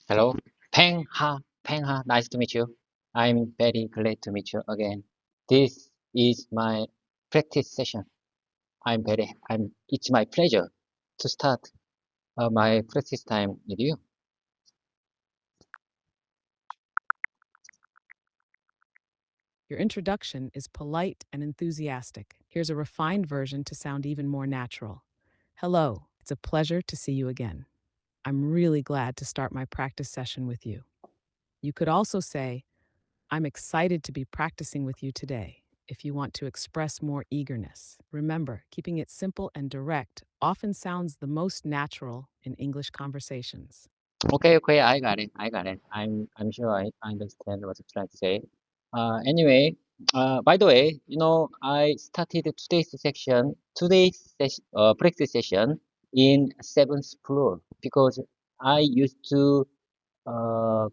Hello, Peng Ha. Peng Ha, nice to meet you. I'm very glad to meet you again. This is my practice session. It's my pleasure to start my practice time with you. Your introduction is polite and enthusiastic. Here's a refined version to sound even more natural. Hello, it's a pleasure to see you again. I'm really glad to start my practice session with you. You could also say, I'm excited to be practicing with you today, if you want to express more eagerness. Remember, keeping it simple and direct often sounds the most natural in English conversations. Okay, I got it. I got it. I'm sure I understand what you're trying to say. Anyway, by the way, I started today's practice session in seventh floor because I used to uh,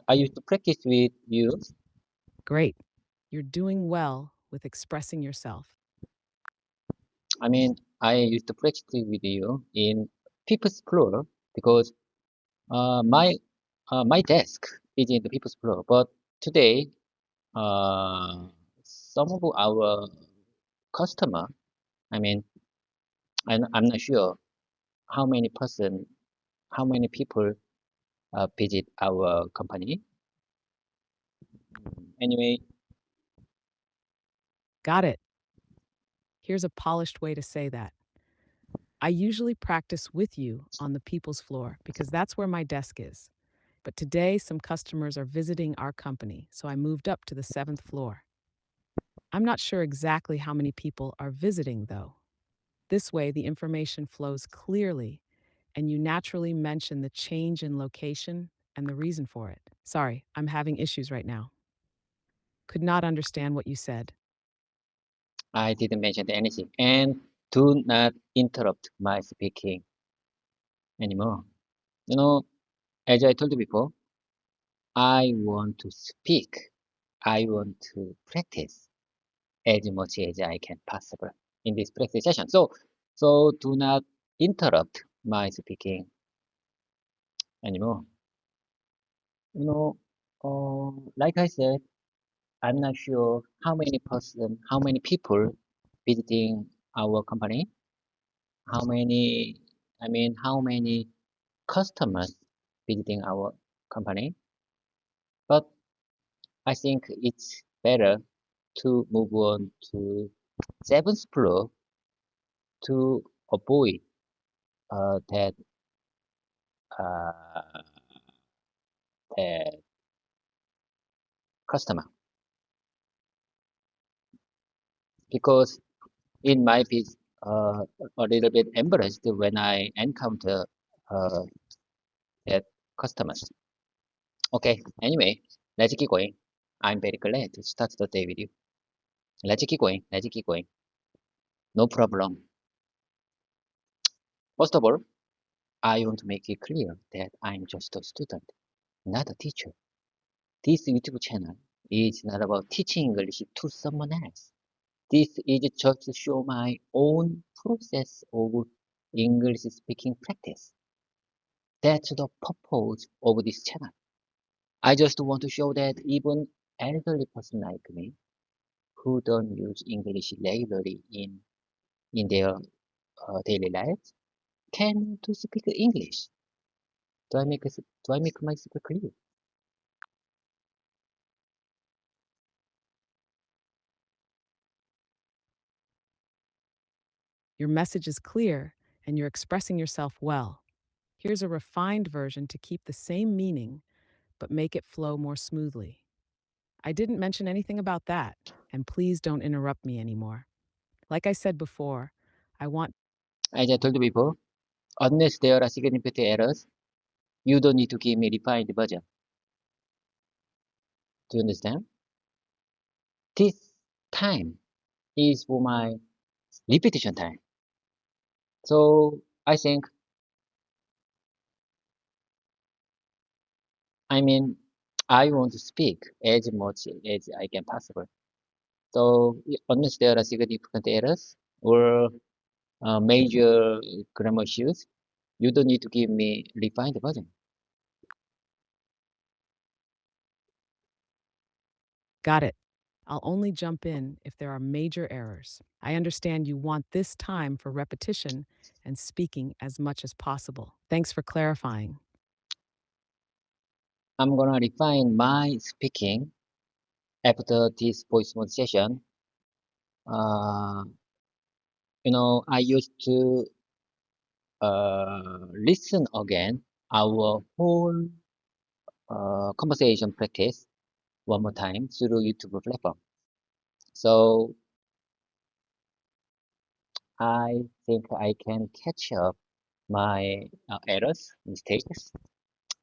I used to practice with you. Great. You're doing well with expressing yourself. I mean, I used to practice with you in fifth floor because my my desk is in the fifth floor. But today, some of our customer, I mean, I'm not sure how many person, how many people visit our company. Anyway, Got it. Here's a polished way to say that. I usually practice with you on the people's floor because that's where my desk is. But today, some customers are visiting our company, so I moved up to the seventh floor. I'm not sure exactly how many people are visiting, though. This way, the information flows clearly, and you naturally mention the change in location and the reason for it. Sorry, I'm having issues right now. Could not understand what you said. I didn't mention anything. And do not interrupt my speaking anymore. You know, as I told you before, I want to speak. I want to practice as much as I can possible in this practice session. So do not interrupt my speaking anymore. You know, like I said, I'm not sure how many people visiting our company, how many customers visiting our company. But I think it's better to move on to seventh floor to avoid that uh, that customer because in my business a little bit embarrassed when I encounter uh, that customers. Okay, anyway, let's keep going. I'm very glad to start the day with you. Let's keep going. Let's keep going. No problem. First of all, I want to make it clear that I'm just a student, not a teacher. This YouTube channel is not about teaching English to someone else. This is just to show my own process of English speaking practice. That's the purpose of this channel. I just want to show that even elderly person like me, who don't use English regularly in their daily lives, can to speak English. Do I make myself clear? Your message is clear, and you're expressing yourself well. Here's a refined version to keep the same meaning, but make it flow more smoothly. I didn't mention anything about that, and please don't interrupt me anymore. Like I said before, I want As I told you before, unless there are significant errors, you don't need to give me refined version. Do you understand? This time is for my repetition time. So I think, I mean, I want to speak as much as I can possible. So unless there are significant errors or major grammar issues, You don't need to give me refined version. Got it. I'll only jump in if there are major errors. I understand you want this time for repetition and speaking as much as possible. Thanks for clarifying. I'm gonna refine my speaking after this voice mode session. Uh, I used to listen again our whole conversation practice one more time through YouTube platform. So I think I can catch up my errors, mistakes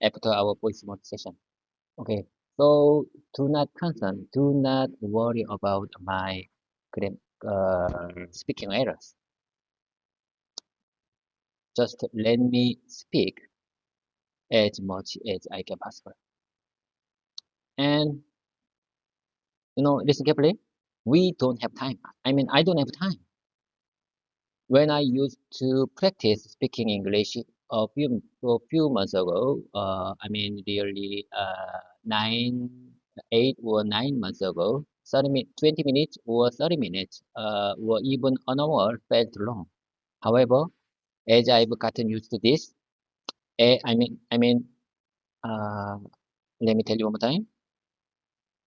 after our voice mode session. Okay, so do not concern, do not worry about my speaking errors. Just let me speak as much as I can possible. And listen carefully. We don't have time. I mean, I don't have time. When I used to practice speaking English a few months ago, I mean, really, 8 or 9 months ago, 20 minutes or 30 minutes, or even an hour felt long. However, as I've gotten used to this, uh, let me tell you one more time.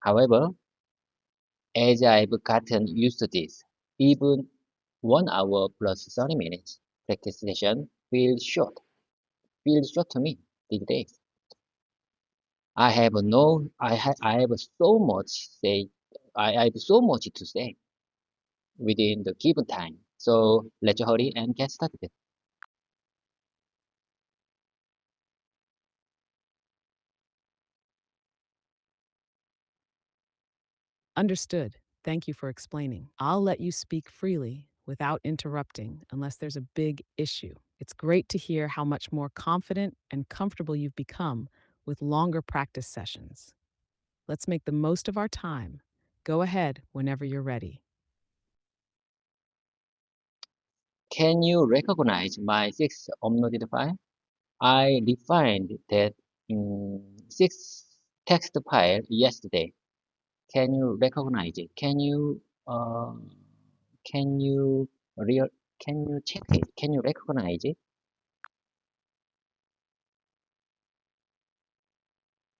However, as I've gotten used to this, even 1 hour plus 30 minutes practice session feels short to me these days. I have so much say, I have so much to say within the given time. So let's hurry and get started. Understood. Thank you for explaining. I'll let you speak freely without interrupting unless there's a big issue. It's great to hear how much more confident and comfortable you've become with longer practice sessions. Let's make the most of our time. Go ahead whenever you're ready. Can you recognize my sixth uploaded file? I refined that six text file yesterday. Can you recognize it? Can you real can you check it? Can you recognize it?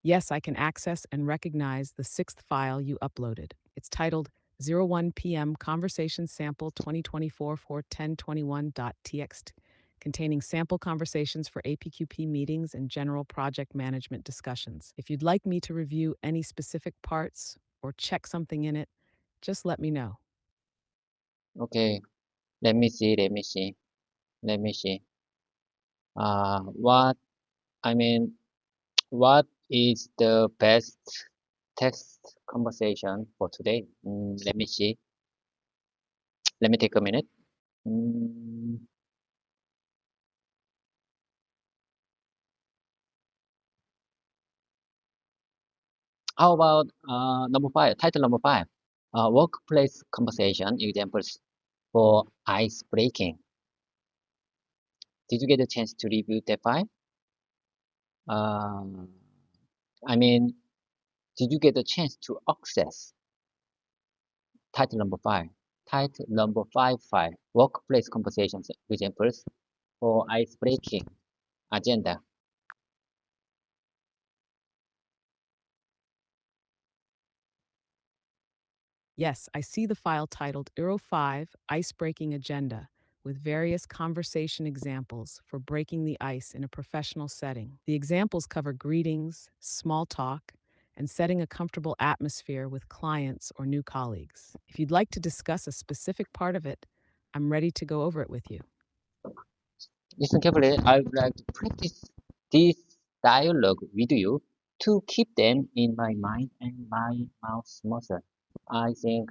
Yes, I can access and recognize the sixth file you uploaded. It's titled 01 p.m. Conversation Sample 2024 for 1021.txt, containing sample conversations for APQP meetings and general project management discussions. If you'd like me to review any specific parts or check something in it, just let me know. Okay, let me see, let me see, let me see. What I mean, what is the best text conversation for today? Let me see. Let me take a minute. Mm, how about number five? Title number five. Workplace conversation examples for ice breaking. Did you get a chance to review that file? Um, I mean, did you get a chance to access title number five? Title number five, workplace conversations examples for ice breaking agenda. Yes, I see the file titled Euro 5 Icebreaking Agenda with various conversation examples for breaking the ice in a professional setting. The examples cover greetings, small talk, and setting a comfortable atmosphere with clients or new colleagues. If you'd like to discuss a specific part of it, I'm ready to go over it with you. Listen carefully. I would like to practice this dialogue with you to keep them in my mind and my mouth muscle. I think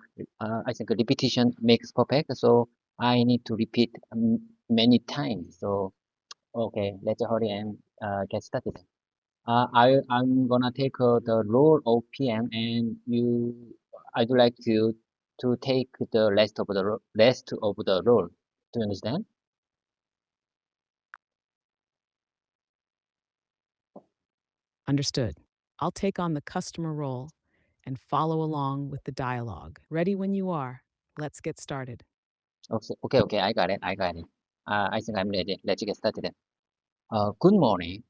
repetition makes perfect. So I need to repeat many times. So okay, let's hurry and get started. I'm gonna take the role of PM, and I'd like you to take the rest of the role. Do you understand? Understood. I'll take on the customer role and follow along with the dialogue. Ready when you are. Let's get started. Okay, I got it. I got it. I think I'm ready. Let's get started. Good morning.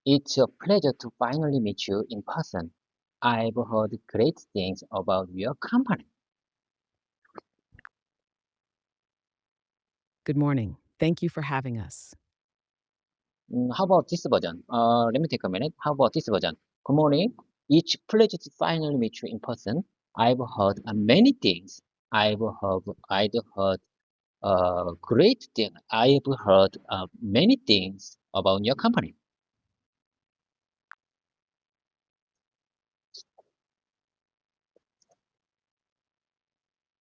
It's a pleasure to finally meet you in person. I've heard great things about your company. Good morning. Thank you for having us. How about this version? Let me take a minute. How about this version? Good morning. It's pleasure to finally meet you in person. I've heard many things. I've heard great thing. I've heard many things about your company.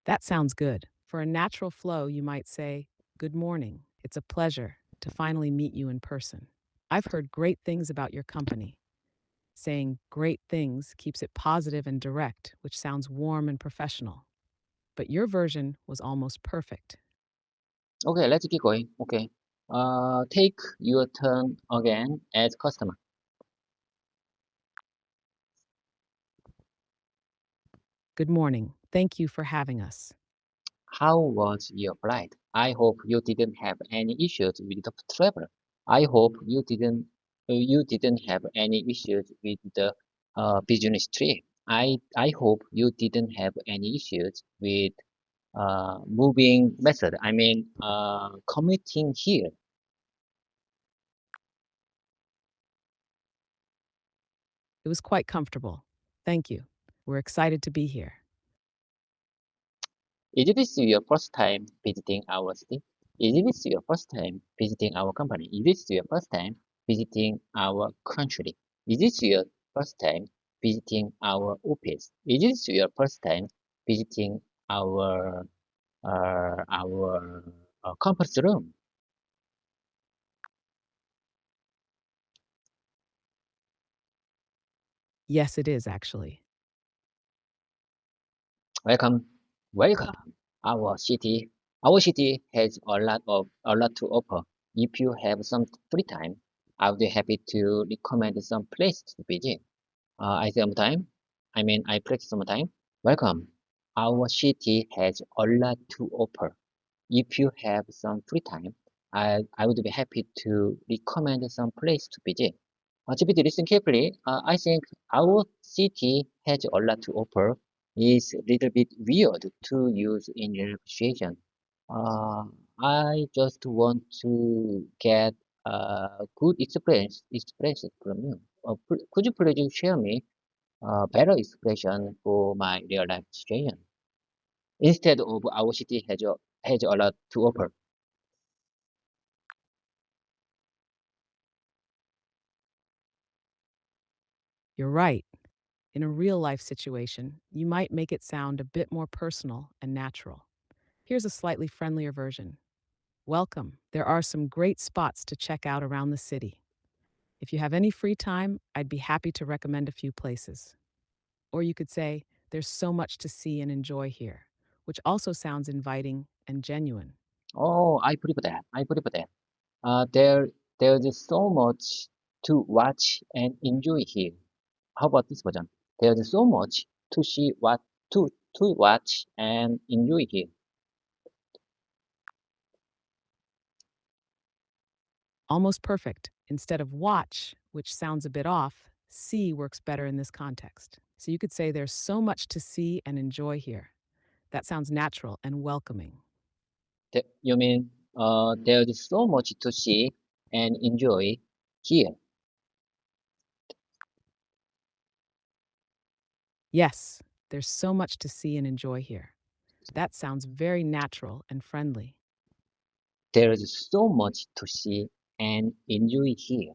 That sounds good. For a natural flow, you might say, good morning. It's a pleasure to finally meet you in person. I've heard great things about your company. Saying great things keeps it positive and direct, which sounds warm and professional. But your version was almost perfect. Okay, let's keep going. Okay. Take your turn again as customer. Good morning. Thank you for having us. How was your flight? I hope you didn't have any issues with the travel. I hope you didn't have any issues with the business trip. I hope you didn't have any issues with moving method. Commuting here. It was quite comfortable. Thank you. We're excited to be here. Is this your first time visiting our city? Is this your first time visiting our company? Is this your first time visiting our country? Is this your first time visiting our office? Is this your first time visiting our conference room? Yes, it is actually. Welcome, welcome. Our city, our city has a lot to offer. If you have some free time, I would be happy to recommend some place to visit. I say time. I practice time. Welcome. Our city has a lot to offer. If you have some free time, I would be happy to recommend some place to visit. GPT, listen carefully. I think our city has a lot to offer. It's a little bit weird to use in your situation. Uh, I just want to get a good experience from you. Could you please share me a better expression for my real life situation instead of our city has a lot to offer? You're right. In a real life situation, you might make it sound a bit more personal and natural. Here's a slightly friendlier version. Welcome. There are some great spots to check out around the city. If you have any free time, I'd be happy to recommend a few places. Or you could say, there's so much to see and enjoy here, which also sounds inviting and genuine. Oh, I prefer that. I prefer that. There's so much to watch and enjoy here. How about this version? There's so much to see what to watch and enjoy here. Almost perfect. Instead of watch, which sounds a bit off, see works better in this context. So you could say there's so much to see and enjoy here. That sounds natural and welcoming. You mean there's so much to see and enjoy here. Yes, there's so much to see and enjoy here. That sounds very natural and friendly. There's so much to see and enjoy here.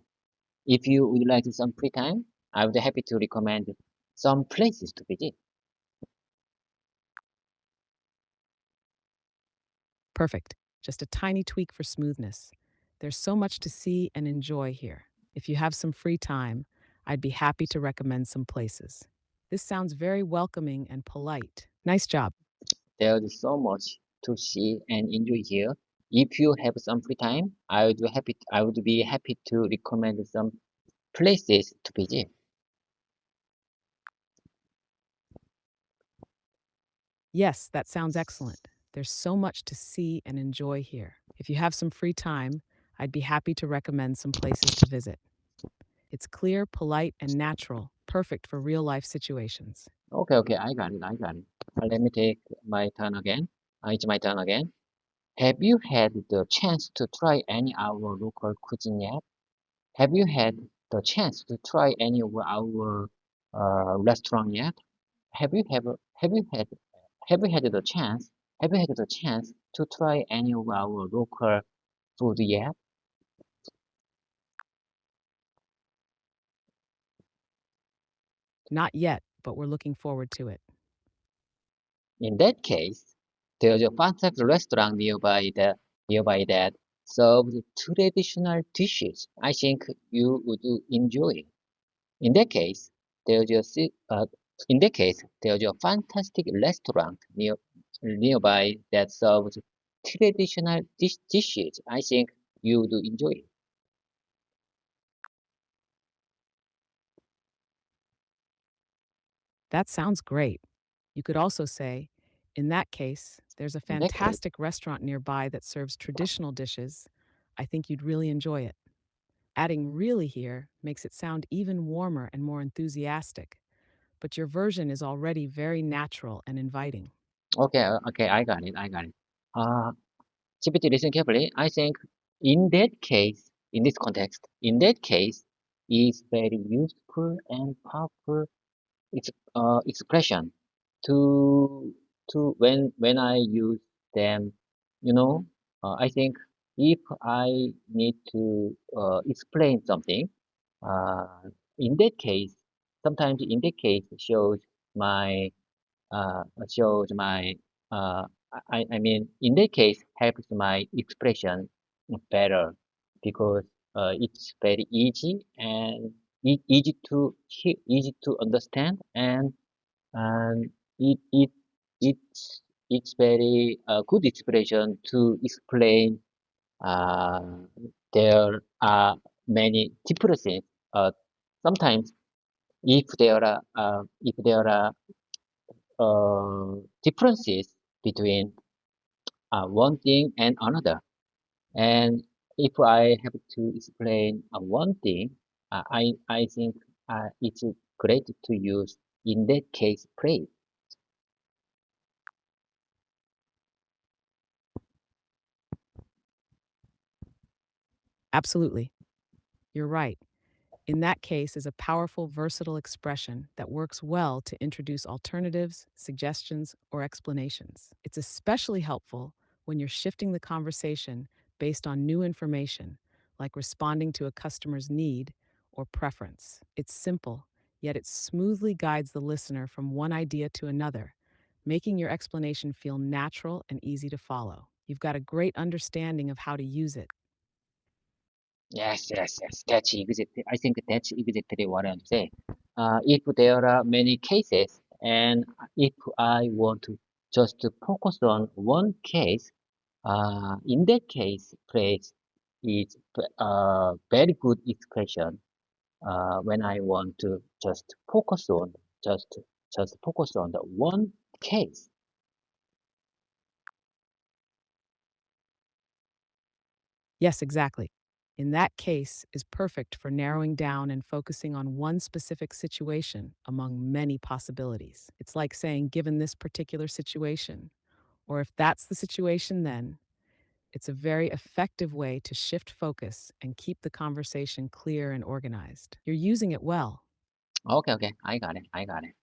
If you would like some free time, I would be happy to recommend some places to visit. Perfect. Just a tiny tweak for smoothness. There's so much to see and enjoy here. If you have some free time, I'd be happy to recommend some places. This sounds very welcoming and polite. Nice job. There's so much to see and enjoy here. If you have some free time, I would be happy to recommend some places to visit. Yes, that sounds excellent. There's so much to see and enjoy here. If you have some free time, I'd be happy to recommend some places to visit. It's clear, polite, and natural, perfect for real life situations. Okay, okay, I got it, I got it. Let me take my turn again. It's my turn again. Have you had the chance to try any our local cuisine yet? Have you had the chance to try any of our restaurant yet? Have you had have you had the chance have you had the chance to try any of our local food yet? Not yet, but we're looking forward to it. In that case, there's a fantastic restaurant nearby that serves traditional dishes. I think you would enjoy. In that case, there's a si- uh, in that case there's a fantastic restaurant nearby that serves traditional dishes. I think you would enjoy. That sounds great. You could also say, in that case, there's a In that case, fantastic restaurant nearby that serves traditional dishes. I think you'd really enjoy it. Adding really here makes it sound even warmer and more enthusiastic, but your version is already very natural and inviting. okay, I got it, I got it. Uh, GPT, listen carefully. I think in that case, in this context, in that case, is very useful and powerful expression to when I use them. You know, I think if I need to explain something, uh, in that case, sometimes in that case my shows my I mean in that case helps my expression better because it's very easy and easy to understand and it it it's very good expression to explain uh, there are many differences sometimes if there are differences between one thing and another. And if I have to explain one thing, I think it's great to use in that case phrase. Absolutely. You're right. In that case is a powerful, versatile expression that works well to introduce alternatives, suggestions, or explanations. It's especially helpful when you're shifting the conversation based on new information, like responding to a customer's need or preference. It's simple, yet it smoothly guides the listener from one idea to another, making your explanation feel natural and easy to follow. You've got a great understanding of how to use it. Yes. That's exactly. I think that's exactly what I'm saying. If there are many cases, and if I want to just to focus on one case, in that case, phrase is very good expression. When I want to just just focus on the one case. Yes, exactly. In that case is perfect for narrowing down and focusing on one specific situation among many possibilities. It's like saying, given this particular situation, or if that's the situation, then it's a very effective way to shift focus and keep the conversation clear and organized. You're using it well. Okay, I got it. I got it.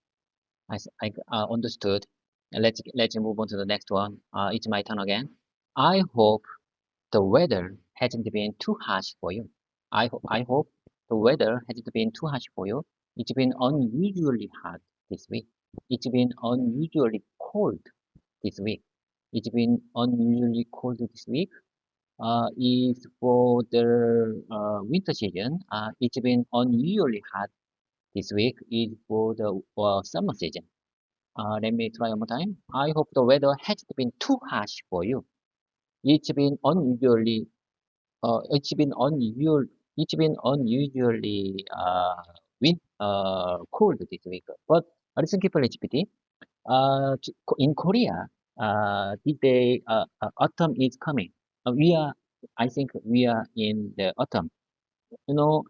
I understood. Let's move on to the next one. It's my turn again. I hope the weather hasn't been too harsh for you. I hope the weather hasn't been too harsh for you. It's been unusually hot this week. It's been unusually cold this week. It's been unusually cold this week. Is for the winter season. It's been unusually hot this week. Is for the summer season. Let me try one more time. I hope the weather hasn't been too harsh for you. It's been unusually it's been unusually cold this week. But listen carefully, GPT. In Korea, did they, autumn is coming. We are, I think we are in the autumn.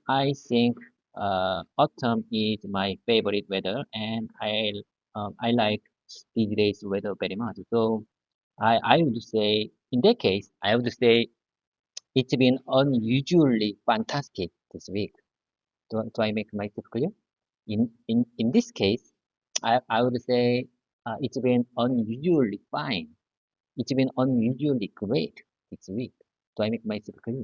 I think autumn is my favorite weather, and I like these days weather very much. So I would say, in that case, I would say it's been unusually fantastic this week. Do I make myself clear? In this case, I would say it's been unusually fine. It's been unusually great this week. Do I make myself clear?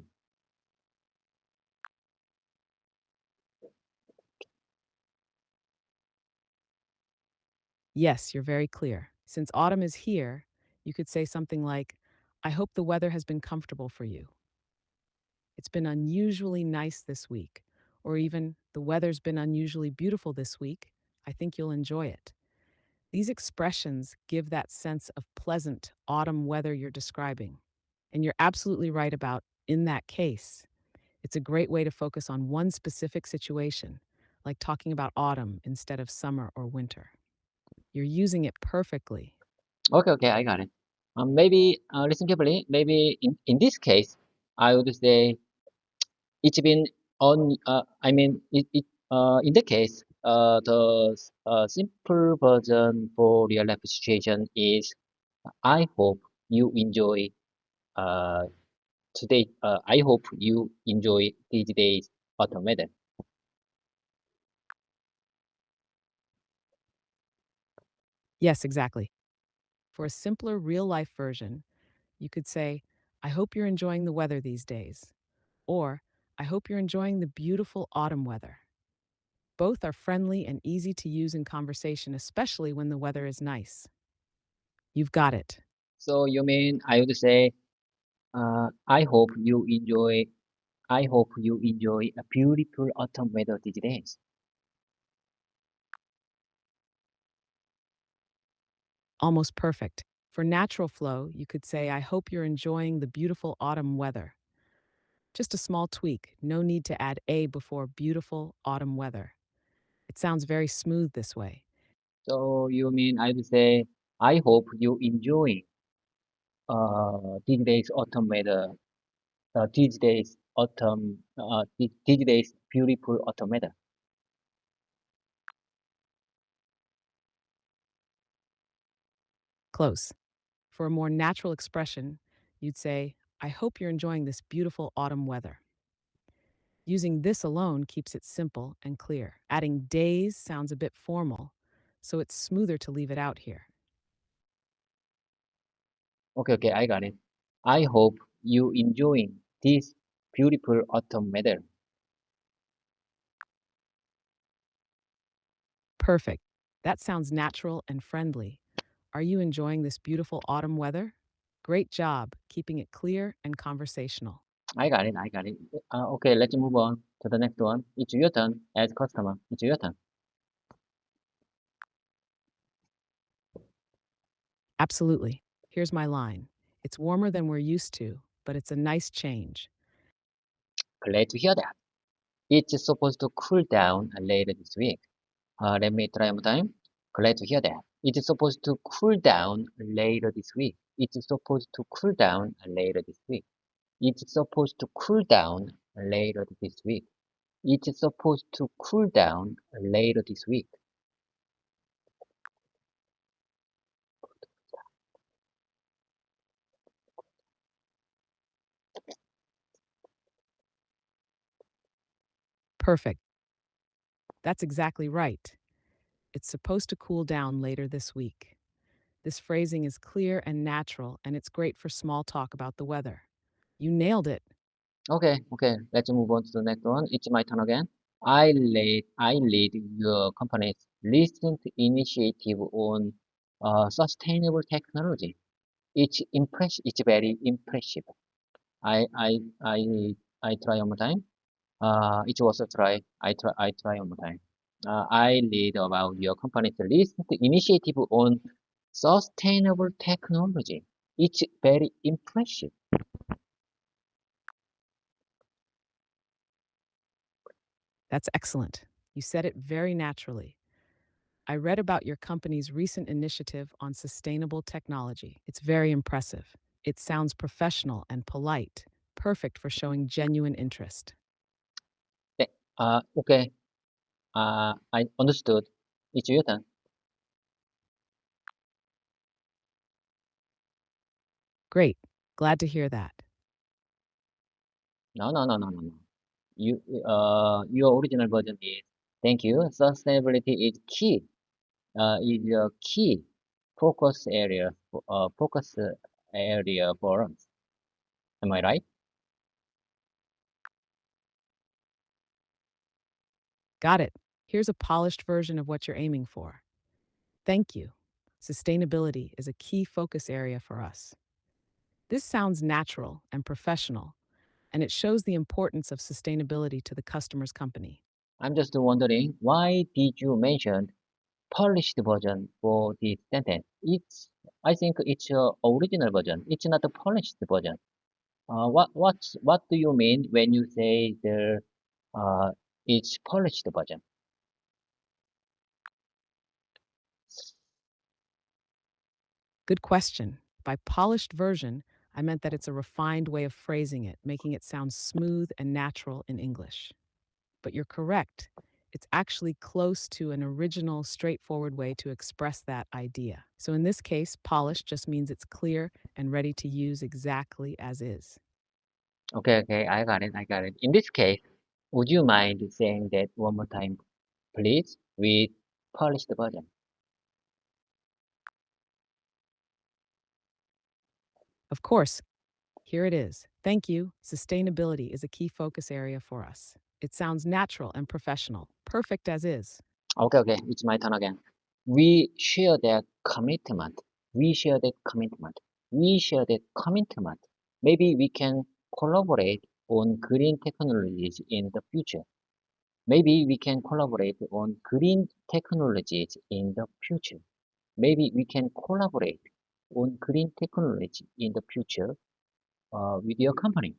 Yes, you're very clear. Since autumn is here, you could say something like, I hope the weather has been comfortable for you. It's been unusually nice this week. Or even, the weather's been unusually beautiful this week. I think you'll enjoy it. These expressions give that sense of pleasant autumn weather you're describing. And you're absolutely right about in that case. It's a great way to focus on one specific situation, like talking about autumn instead of summer or winter. You're using it perfectly. Okay, okay, I got it. Maybe listen carefully. Maybe in this case, I would say it's been on. I mean, in that case, the simple version for real life situation is I hope you enjoy uh today. I hope you enjoy these days autumn weather. Yes, exactly. For a simpler real life version, you could say, I hope you're enjoying the weather these days. Or, I hope you're enjoying the beautiful autumn weather. Both are friendly and easy to use in conversation, especially when the weather is nice. You've got it. So you mean I would say I hope you enjoy. I hope you enjoy a beautiful autumn weather these days. Almost perfect. For natural flow, you could say, I hope you're enjoying the beautiful autumn weather. Just a small tweak, no need to add a before beautiful autumn weather. It sounds very smooth this way. So you mean I would say I hope you enjoy these days autumn weather. These days beautiful autumn weather. Close. For a more natural expression, you'd say, I hope you're enjoying this beautiful autumn weather. Using this alone keeps it simple and clear. Adding days sounds a bit formal, so it's smoother to leave it out here. Okay, okay, I got it. I hope you enjoying this beautiful autumn weather. Perfect. That sounds natural and friendly. Are you enjoying this beautiful autumn weather? Great job keeping it clear and conversational. I got it. I got it. Okay, let's move on to the next one. It's your turn as customer. It's your turn. Absolutely. Here's my line. It's warmer than we're used to, but it's a nice change. Glad to hear that. It's supposed to cool down later this week. Let me try one time. Glad to hear that. It's supposed to cool down later this week. It's supposed to cool down later this week. It's supposed to cool down later this week. It's supposed to cool down later this week. Perfect. That's exactly right. It's supposed to cool down later this week. This phrasing is clear and natural, and it's great for small talk about the weather. You nailed it. Okay, okay. Let's move on to the next one. It's my turn again. I lead your company's recent initiative on sustainable technology. It's very impressive. I, I, I, I try one more time. It was a try. I try one more time. I read about your company's recent initiative on sustainable technology. It's very impressive. That's excellent. You said it very naturally. I read about your company's recent initiative on sustainable technology. It's very impressive. It sounds professional and polite, perfect for showing genuine interest. 네. Okay. I understood. It's your turn. Great. Glad to hear that. No, no, no, no, no, no. Your original version is, thank you. Sustainability is key. Is a key focus area for us. Am I right? Got it. Here's a polished version of what you're aiming for. Thank you. Sustainability is a key focus area for us. This sounds natural and professional, and it shows the importance of sustainability to the customer's company. I'm just wondering, why did you mention polished version for this sentence? I think it's a original version. It's not a polished version. What do you mean when you say uh, it's polished version? Good question. By polished version, I meant that it's a refined way of phrasing it, making it sound smooth and natural in English. But you're correct. It's actually close to an original, straightforward way to express that idea. So in this case, polished just means it's clear and ready to use exactly as is. Okay, okay, I got it, I got it. In this case, would you mind saying that one more time, please, with polished version? Of course, here it is. Thank you. Sustainability is a key focus area for us. It sounds natural and professional, perfect as is. Okay, okay, it's my turn again. We share that commitment. We share that commitment. We share that commitment. Maybe we can collaborate on green technologies in the future. Maybe we can collaborate on green technologies in the future. Maybe we can collaborate on green technology in the future with your company.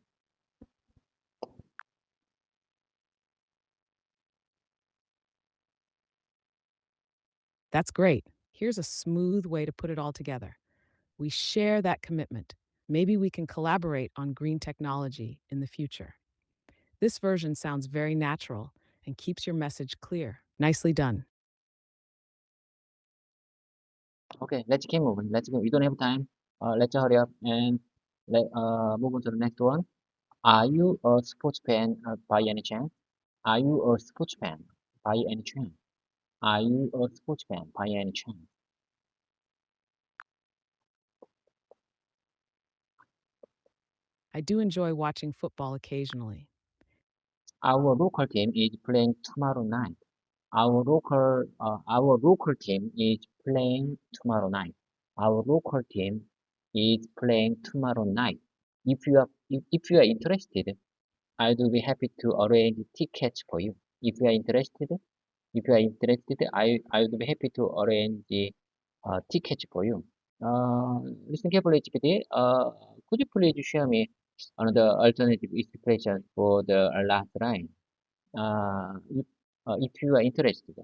That's great. Here's a smooth way to put it all together. We share that commitment. Maybe we can collaborate on green technology in the future. This version sounds very natural and keeps your message clear. Nicely done. Okay, let's keep moving. Let's go. We don't have time. Let's hurry up and let move on to the next one. Are you a sports fan by any chance? Are you a sports fan by any chance? Are you a sports fan by any chance? I do enjoy watching football occasionally. Our local team is playing tomorrow night. Our local team is playing tomorrow night. Our local team is playing tomorrow night. If you are interested, I will be happy to arrange tickets for you. If you are interested, I would be happy to arrange the tickets for you. Listen carefully, GPT. Could you please share me another alternative expression for the last line? If you are interested.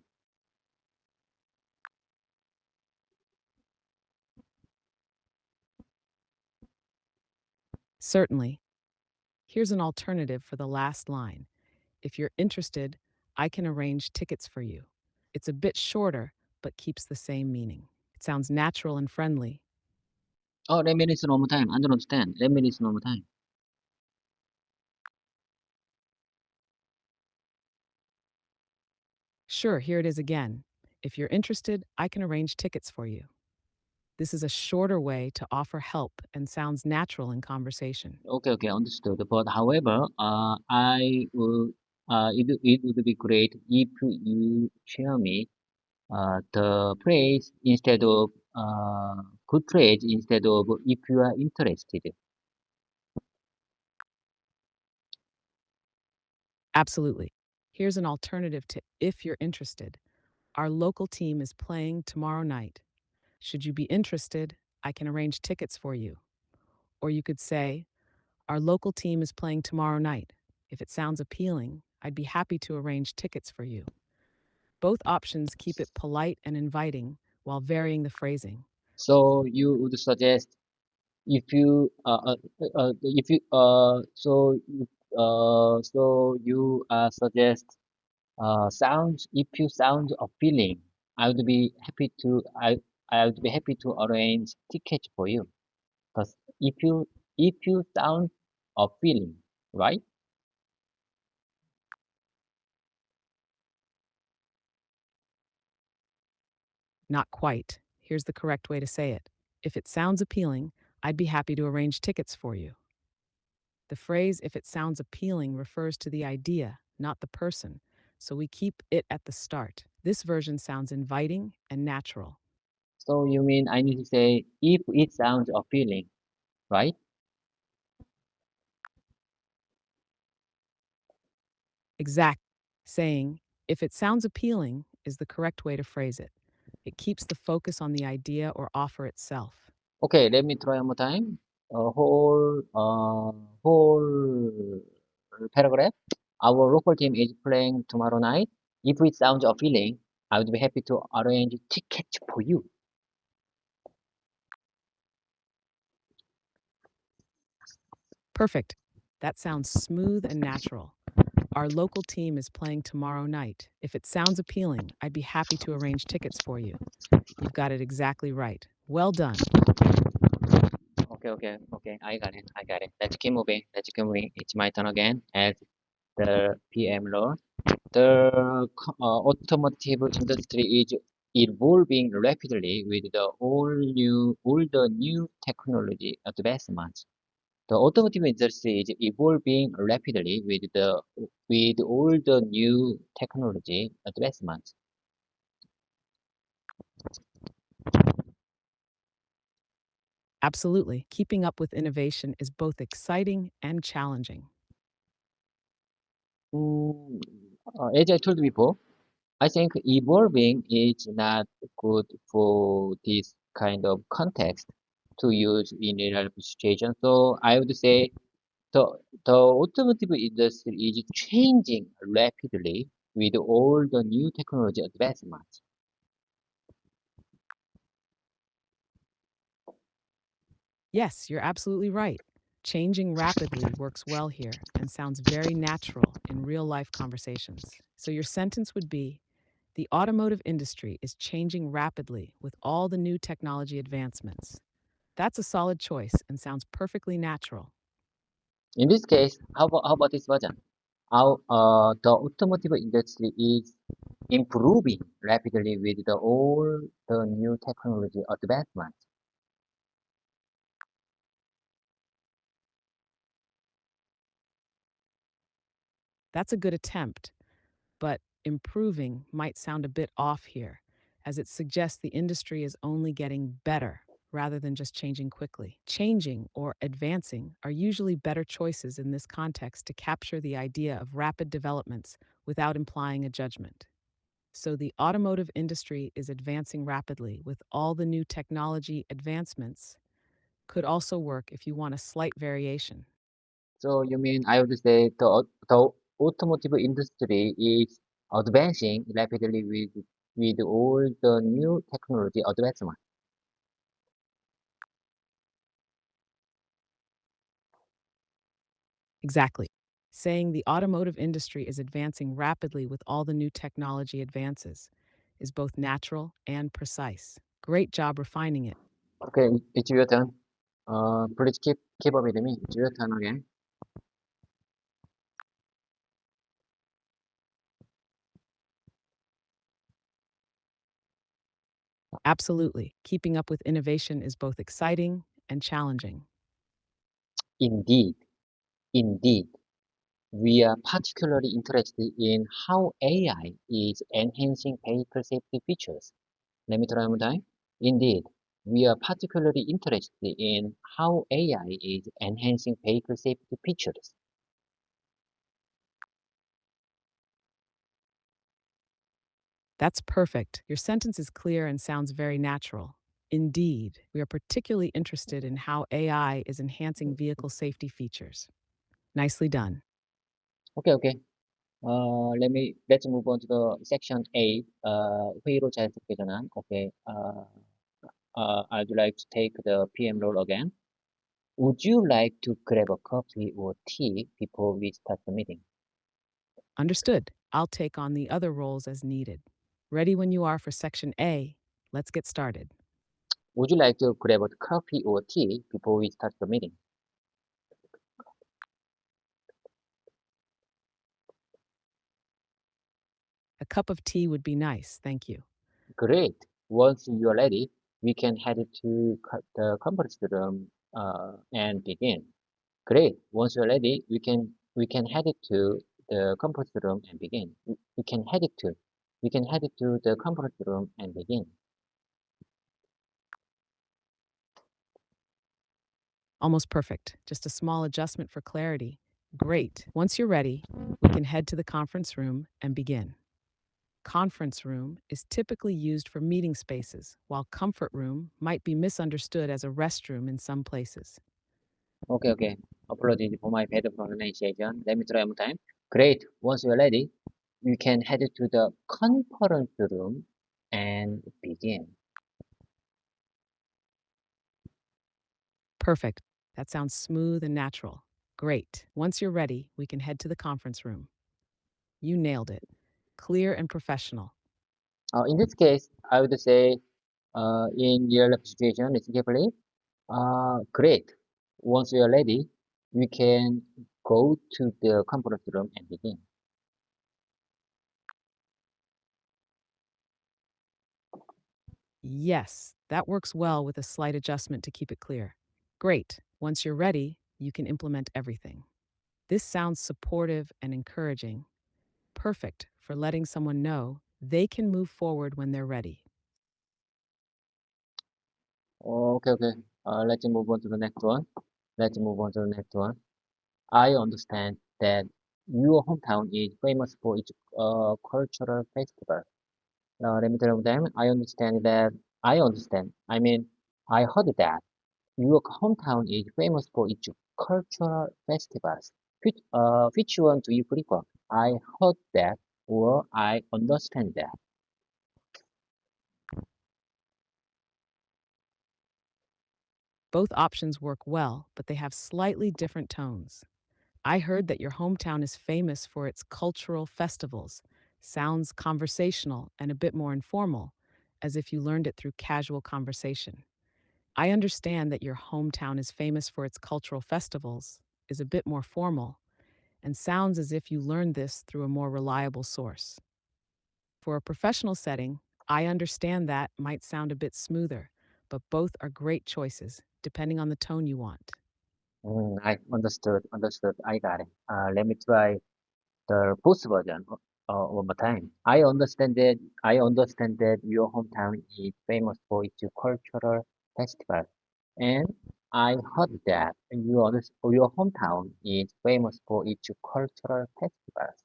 Certainly. Here's an alternative for the last line. If you're interested, I can arrange tickets for you. It's a bit shorter, but keeps the same meaning. It sounds natural and friendly. Oh, let me listen one more time. I don't understand. Let me listen one more time. Sure, here it is again. If you're interested, I can arrange tickets for you. This is a shorter way to offer help and sounds natural in conversation. Okay, okay, understood. But however, it would be great if you share me the phrase instead of good phrase instead of if you are interested. Absolutely. Here's an alternative to if you're interested. Our local team is playing tomorrow night. Should you be interested, I can arrange tickets for you. Or you could say, our local team is playing tomorrow night. If it sounds appealing, I'd be happy to arrange tickets for you. Both options keep it polite and inviting while varying the phrasing. So you would suggest if you if you so you suggest sounds if you sound appealing, I would be happy to I would be happy to arrange tickets for you. Because if you sound appealing, right? Not quite. Here's the correct way to say it. If it sounds appealing, I'd be happy to arrange tickets for you. The phrase, if it sounds appealing, refers to the idea, not the person, so we keep it at the start. This version sounds inviting and natural. So you mean I need to say if it sounds appealing, right? Exact. Saying, if it sounds appealing, is the correct way to phrase it. It keeps the focus on the idea or offer itself. Okay, let me try one more time. Whole paragraph. Our local team is playing tomorrow night. If it sounds appealing, I would be happy to arrange tickets for you. Perfect. That sounds smooth and natural. Our local team is playing tomorrow night. If it sounds appealing, I'd be happy to arrange tickets for you. You've got it exactly right. Well done. Okay. I got it. I got it. Let's keep moving. Let's keep moving. It's my turn again as the PM Lord. The automotive industry is evolving rapidly with all the new technology advancements. The automotive industry is evolving rapidly with all the new technology advancements. Absolutely. Keeping up with innovation is both exciting and challenging. Mm, as I told before, I think evolving is not good for this kind of context to use in real life situation. So I would say the automotive industry is changing rapidly with all the new technology advancements. Yes, you're absolutely right. Changing rapidly works well here and sounds very natural in real life conversations. So your sentence would be, the automotive industry is changing rapidly with all the new technology advancements. That's a solid choice and sounds perfectly natural. In this case, how about this version? The automotive industry is improving rapidly with all the new technology advancements. That's a good attempt, but improving might sound a bit off here, as it suggests the industry is only getting better rather than just changing quickly. Changing or advancing are usually better choices in this context to capture the idea of rapid developments without implying a judgment. So, the automotive industry is advancing rapidly with all the new technology advancements, could also work if you want a slight variation. So you mean I would say the automotive industry is advancing rapidly with all the new technology advancements. Exactly. Saying the automotive industry is advancing rapidly with all the new technology advances is both natural and precise. Great job refining it. Okay, it's your turn. Please keep up with me. It's your turn again. Absolutely. Keeping up with innovation is both exciting and challenging. Indeed, indeed. We are particularly interested in how AI is enhancing vehicle safety features. Let me try one time. Indeed, we are particularly interested in how AI is enhancing vehicle safety features. That's perfect. Your sentence is clear and sounds very natural. Indeed, we are particularly interested in how AI is enhancing vehicle safety features. Nicely done. Okay. let's move on to the section A. 회의로 자연스럽게 전환. Okay. I'd like to take the PM role again. Would you like to grab a coffee or tea before we start the meeting? Understood. I'll take on the other roles as needed. Ready when you are for section A. Let's get started. Would you like to grab a coffee or tea before we start the meeting? A cup of tea would be nice, thank you. Great. Once you're ready, we can head to the conference room and begin. Great. Once you're ready, we can head to the conference room and begin. We can head to the conference room and begin. Almost perfect. Just a small adjustment for clarity. Great. Once you're ready, we can head to the conference room and begin. Conference room is typically used for meeting spaces, while comfort room might be misunderstood as a restroom in some places. Okay. Apologies for my bad pronunciation. Let me try one time. Great. Once you're ready, you can head to the conference room and begin. Perfect. That sounds smooth and natural. Great. Once you're ready, we can head to the conference room. You nailed it. Clear and professional. In this case, I would say, in real life situation, listen carefully. Great. Once you are ready, we can go to the conference room and begin. Yes, that works well with a slight adjustment to keep it clear. Great. Once you're ready, you can implement everything. This sounds supportive and encouraging. Perfect for letting someone know they can move forward when they're ready. Okay. Let's move on to the next one. Let's move on to the next one. I understand that your hometown is famous for its cultural festival. Let me tell them. I mean, I heard that your hometown is famous for its cultural festivals. Which one do you prefer? I heard that, or I understand that. Both options work well, but they have slightly different tones. I heard that your hometown is famous for its cultural festivals. Sounds conversational and a bit more informal, as if you learned it through casual conversation. I understand that your hometown is famous for its cultural festivals, is a bit more formal, and sounds as if you learned this through a more reliable source. For a professional setting, I understand that might sound a bit smoother, but both are great choices, depending on the tone you want. I understood. I got it. Let me try the both version one more time. I understand that your hometown is famous for its cultural festival, and I heard that your hometown is famous for its cultural festivals.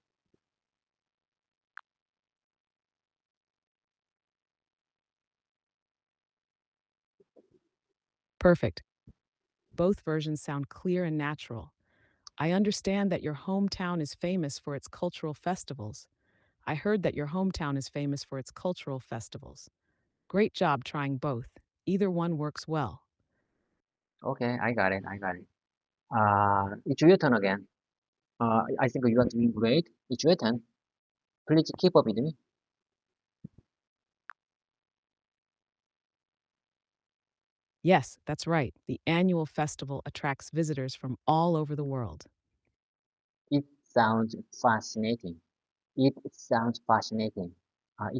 Perfect. Both versions sound clear and natural. I understand that your hometown is famous for its cultural festivals. I heard that your hometown is famous for its cultural festivals. Great job trying both. Either one works well. Okay, I got it. It's your turn again. I think you are doing great. It's your turn. Please keep up with me. Yes, that's right. The annual festival attracts visitors from all over the world. It sounds fascinating. It sounds fascinating. I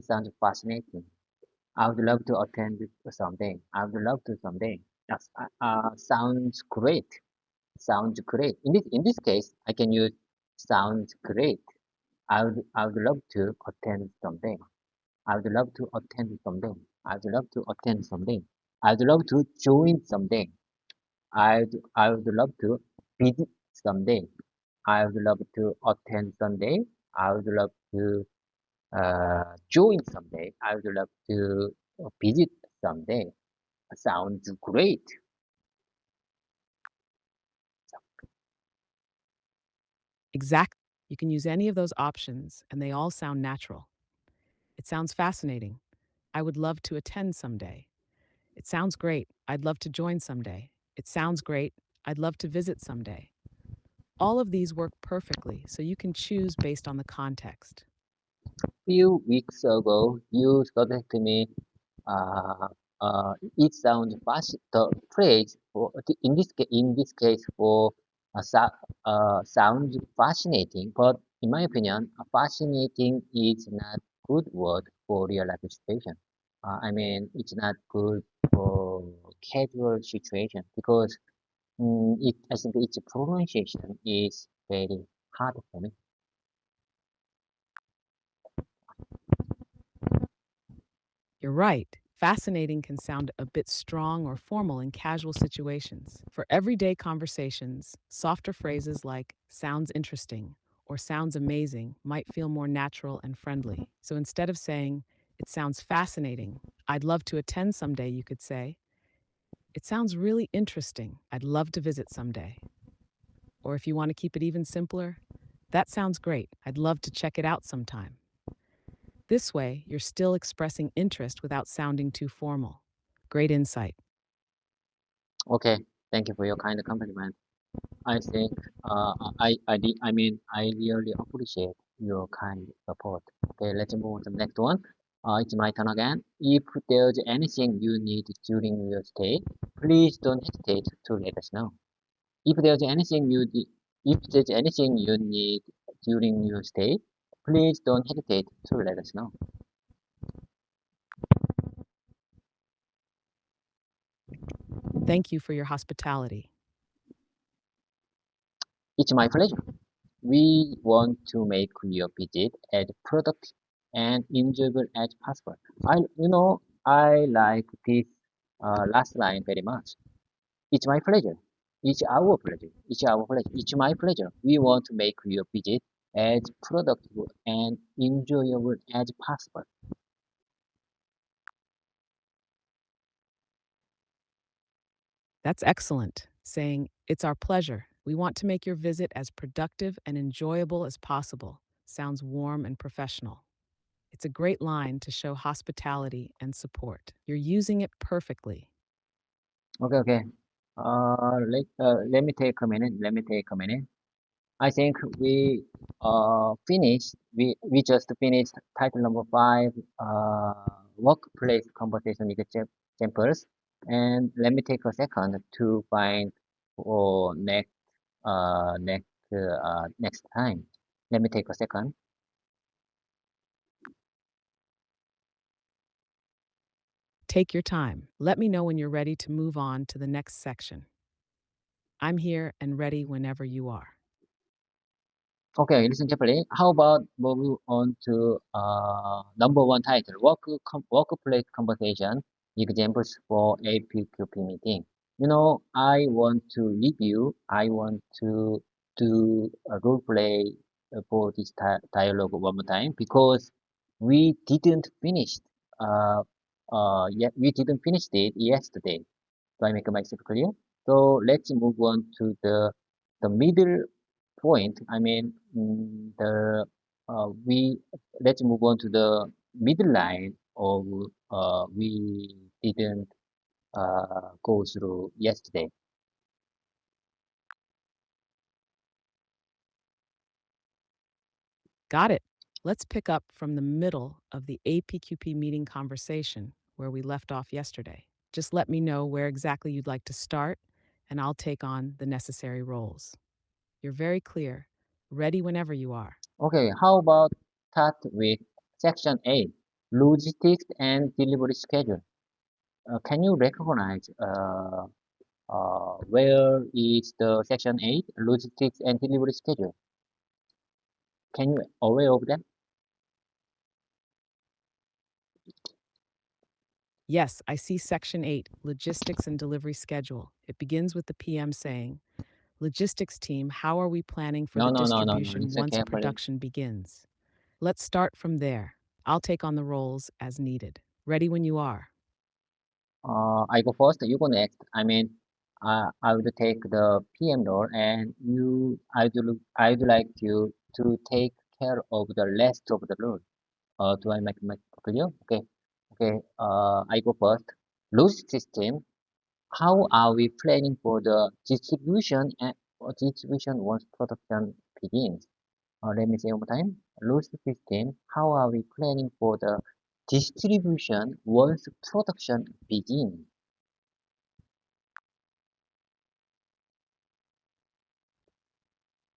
would love to attend it someday. I would love to someday. Yes, sounds great. Sounds great. In this case, I can use sounds great. I would love to attend someday. I would love to attend someday. I would love to attend someday. I would love to join someday. I would love to visit someday. I would love to attend someday. I would love to join someday. I would love to visit someday. Sounds great. Exactly. You can use any of those options, and they all sound natural. It sounds fascinating. I would love to attend someday. It sounds great. I'd love to join someday. It sounds great. I'd love to visit someday. All of these work perfectly, so you can choose based on the context. Few weeks ago, you suggested me, uh, it sounds the phrase for, in this case for, sounds fascinating, but in my opinion, fascinating is not good word for real life situation. I mean, it's not good for casual situation because I think its pronunciation is very hard for me. You're right. Fascinating can sound a bit strong or formal in casual situations. For everyday conversations, softer phrases like sounds interesting or sounds amazing might feel more natural and friendly. So instead of saying, it sounds fascinating, I'd love to attend someday, you could say, it sounds really interesting. I'd love to visit someday. Or if you want to keep it even simpler, that sounds great. I'd love to check it out sometime. This way, you're still expressing interest without sounding too formal. Great insight. Okay, thank you for your kind compliment. I think I mean I really appreciate your kind support. Okay, let's move on to the next one. It's my turn again. If there's anything you need during your stay, please don't hesitate to let us know. If there's anything if there's anything you need during your stay, please don't hesitate to let us know. Thank you for your hospitality. It's my pleasure. We want to make your visit as productive and enjoyable as possible. I like this last line very much. It's my pleasure. It's our pleasure. It's our pleasure. It's my pleasure. We want to make your visit as productive and enjoyable as possible. That's excellent. Saying, it's our pleasure. We want to make your visit as productive and enjoyable as possible. Sounds warm and professional. It's a great line to show hospitality and support. You're using it perfectly. Okay, okay. Let me take a minute. Let me take a minute. I think we just finished title number 5, workplace conversation examples, and let me take a second to find for next time. Let me take a second. Take your time. Let me know when you're ready to move on to the next section. I'm here and ready whenever you are. Okay, listen carefully. How about moving on to number 1 title, workplace conversation examples for APQP meeting. I want to review. I want to do a role play for this dialogue one more time because we didn't finish. We didn't finish it yesterday. Do I make myself clear? So let's move on to the middle point. I mean, the we let's move on to the middle line of we didn't go through yesterday. Got it. Let's pick up from the middle of the APQP meeting conversation where we left off yesterday. Just let me know where exactly you'd like to start, and I'll take on the necessary roles. You're very clear, ready whenever you are. Okay, how about start with section 8, logistics and delivery schedule. Can you recognize where is the section 8, logistics and delivery schedule? Can you aware of that? Yes, I see section 8, logistics and delivery schedule. It begins with the PM saying, logistics team, how are we planning for No, the no, no, no, no. distribution Listen once carefully. production begins? Let's start from there. I'll take on the roles as needed. Ready when you are. I go first, you go next. I mean, I would take the PM role, and I would like you to take care of the rest of the load. Do I make clear? Okay. Okay. I go first. Logic system. How are we planning for the distribution and distribution once production begins? Let me say one more time. Logic system. How are we planning for the distribution once production begins?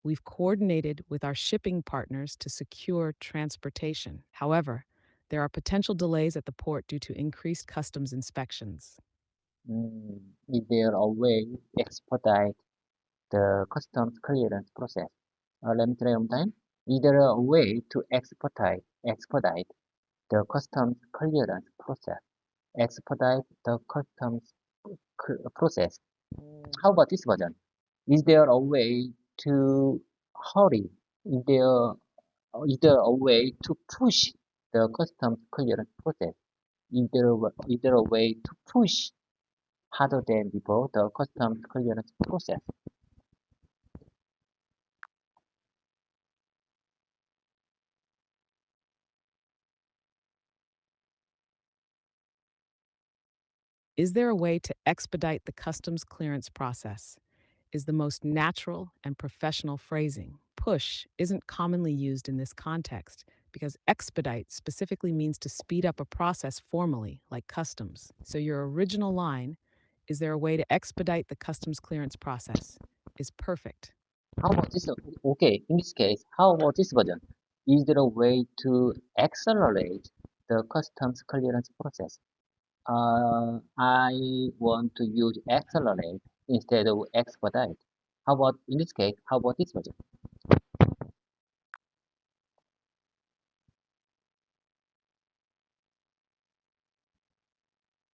We've coordinated with our shipping partners to secure transportation. However, there are potential delays at the port due to increased customs inspections. Is there a way to expedite the customs clearance process? Let me try one time. Is there a way to expedite the customs clearance process? Expedite the customs process. How about this version? Is there a way to hurry? Is there, is there a way to push the customs clearance process? Is there a way to push harder than before the customs clearance process? Is there a way to expedite the customs clearance process? Is the most natural and professional phrasing. Push isn't commonly used in this context because expedite specifically means to speed up a process formally, like customs. So your original line, is there a way to expedite the customs clearance process, is perfect. How about this? Okay, in this case, how about this version? Is there a way to accelerate the customs clearance process? I want to use accelerate instead of expedite. How about in this case? How about this version?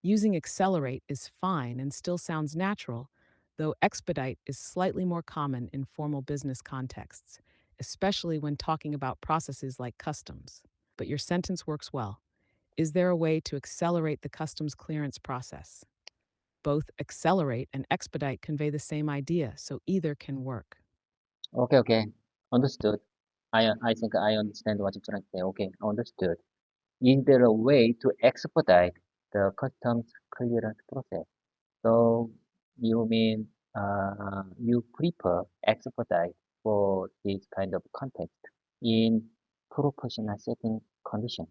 Using accelerate is fine and still sounds natural, though expedite is slightly more common in formal business contexts, especially when talking about processes like customs. But your sentence works well. Is there a way to accelerate the customs clearance process? Both accelerate and expedite convey the same idea, so either can work. Okay, okay, understood. I think I understand what you're trying to say. Okay, understood. Is there a way to expedite the customs clearance process? So you mean you prefer expedite for this kind of context in professional setting condition?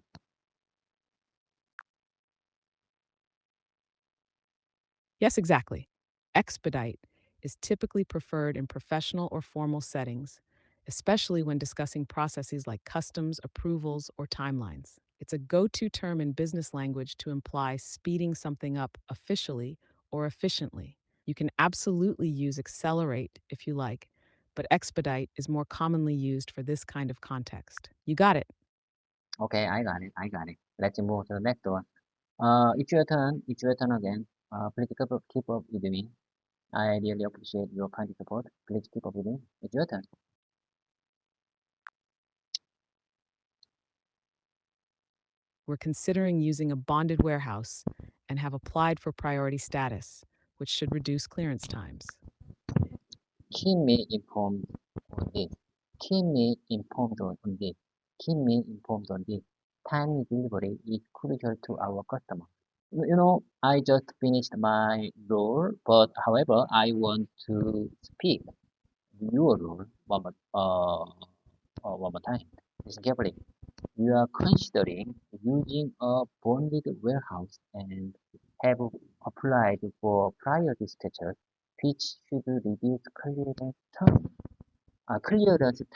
Yes, exactly. Expedite is typically preferred in professional or formal settings, especially when discussing processes like customs, approvals, or timelines. It's a go to term in business language to imply speeding something up officially or efficiently. You can absolutely use accelerate if you like, but expedite is more commonly used for this kind of context. You got it. Okay, I got it. I got it. Let's move to the next one. It's your turn. It's your turn again. Please keep up with me. I really appreciate your kind support. Please keep up with me. It's your turn. We're considering using a bonded warehouse and have applied for priority status, which should reduce clearance times. Keep me informed on this. Keep me informed on this. Keep me informed on this. Timely delivery is crucial to our customer. I just finished my role, but however, I want to speak your role one more time. Listen carefully. You are considering using a bonded warehouse and have applied for priority status, which should reduce clearance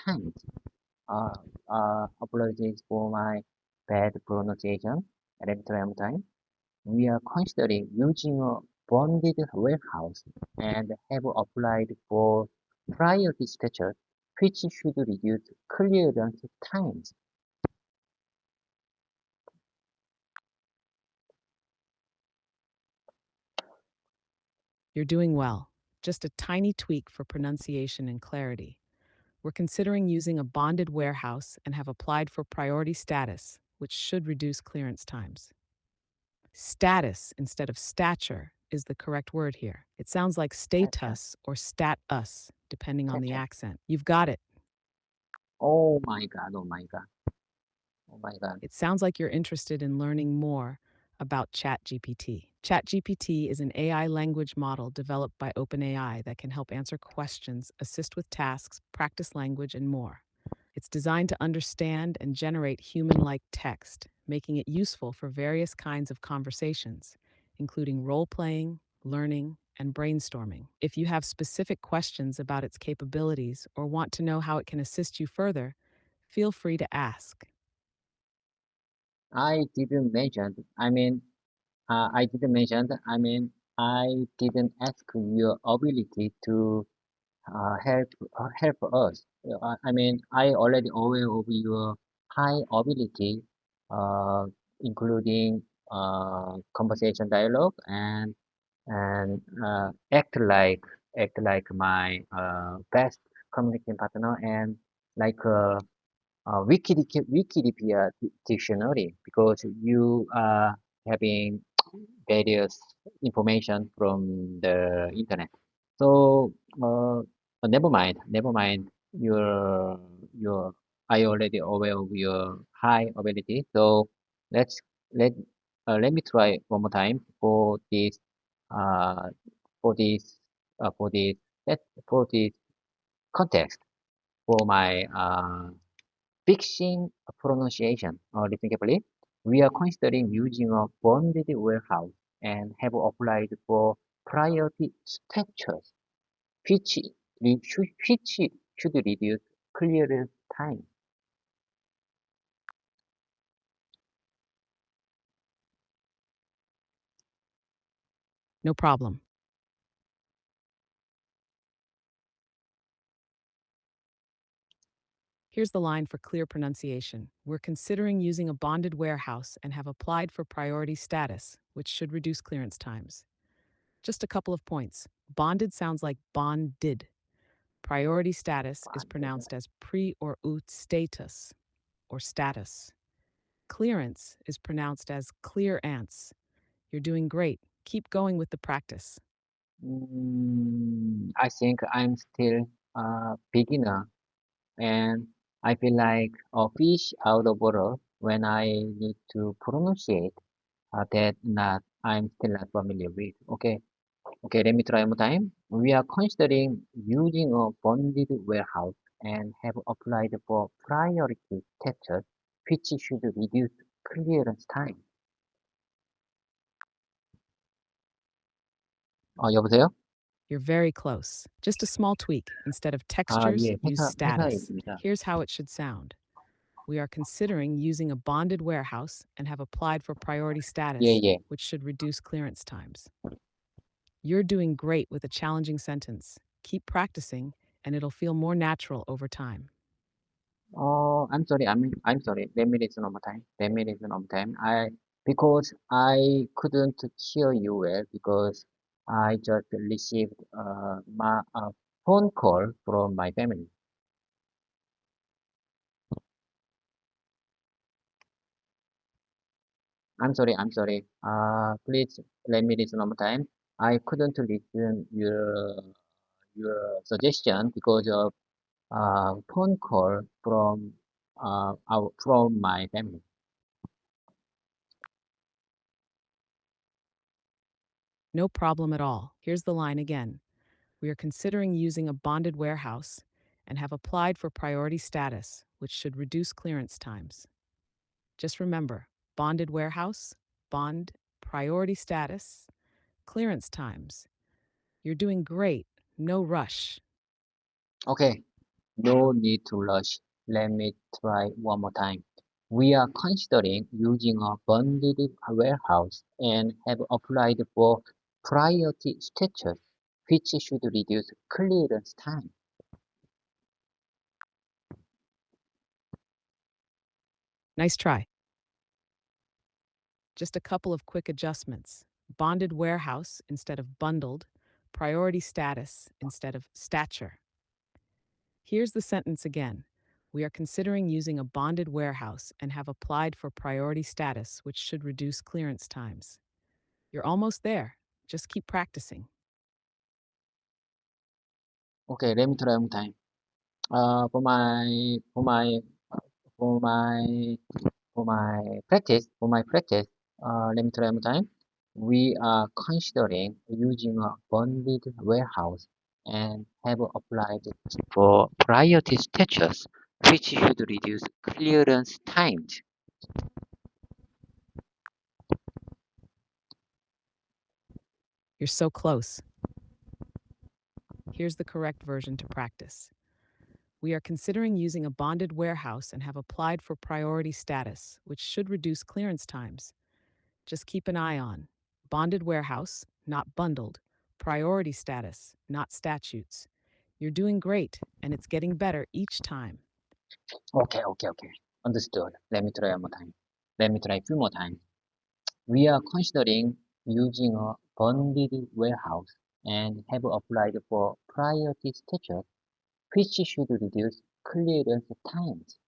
times. Uh, Apologies for my bad pronunciation. Let me try one time. We are considering using a bonded warehouse and have applied for priority status, which should reduce clearance times. You're doing well. Just a tiny tweak for pronunciation and clarity. We're considering using a bonded warehouse and have applied for priority status, which should reduce clearance times. Status instead of stature is the correct word here. It sounds like Stature, status or stat us, depending on the stature. accent. You've got it. Oh my God, oh my God, oh my God. It sounds like you're interested in learning more about ChatGPT. ChatGPT is an AI language model developed by OpenAI that can help answer questions, assist with tasks, practice language, and more. It's designed to understand and generate human like text, making it useful for various kinds of conversations, including role playing, learning, and brainstorming. If you have specific questions about its capabilities or want to know how it can assist you further, feel free to ask. I didn't mention, I didn't mention, I didn't ask your ability to help us. I already aware of your high ability, uh, including conversation dialogue and act like my best communication partner and like Wikipedia dictionary because you are having various information from the internet. So never mind. Your I already aware of your high ability. So let's let let me try one more time uh for this for this let for this context for my fixing pronunciation. Listen carefully. We are considering using a bonded warehouse and have applied for priority structures, which, which should reduce clearance time. No problem. Here's the line for clear pronunciation. We're considering using a bonded warehouse and have applied for priority status, which should reduce clearance times. Just a couple of points. Bonded sounds like bonded. Priority status is pronounced as pre or ut status or status. Clearance is pronounced as clear ants. You're doing great. Keep going with the practice. I think I'm still a beginner and I feel like a fish out of water when I need to pronunciate that not I'm still not familiar with. Okay, let me try one more time. We are considering using a bonded warehouse and have applied for priority status, which should reduce clearance time. 여보세요? You're very close. Just a small tweak. Instead of textures, 예, use status. 회사입니다. Here's how it should sound. We are considering using a bonded warehouse and have applied for priority 예, status, 예. which should reduce clearance times. You're doing great with a challenging sentence. Keep practicing, and it'll feel more natural over time. I'm sorry. I'm sorry. Let me listen one more time. Let me listen one more time. Because I couldn't hear you well because I just received my phone call from my family. I'm sorry. I'm sorry. Please let me listen one more time. I couldn't listen your suggestion because of phone call from my family. No problem at all. Here's the line again. We are considering using a bonded warehouse and have applied for priority status, which should reduce clearance times. Just remember bonded warehouse, bond, priority status, clearance times. You're doing great. No rush. Okay. No need to rush. Let me try one more time. We are considering using a bonded warehouse and have applied for priority status, which should reduce clearance time. Nice try. Just a couple of quick adjustments. Bonded warehouse instead of bundled, priority status instead of stature. Here's the sentence again. We are considering using a bonded warehouse and have applied for priority status, which should reduce clearance times. You're almost there. Just keep practicing. Okay, let me try one more time. For my for my for my for my practice, let me try one more time. We are considering using a bonded warehouse and have applied for priority status, which should reduce clearance times. You're so close. Here's the correct version to practice. We are considering using a bonded warehouse and have applied for priority status, which should reduce clearance times. Just keep an eye on bonded warehouse, not bundled, priority status, not statutes. You're doing great, and it's getting better each time. Okay. Understood. Let me try one more time. Let me try a few more times. We are considering using a bonded warehouse and have applied for priority status, which should reduce clearance times.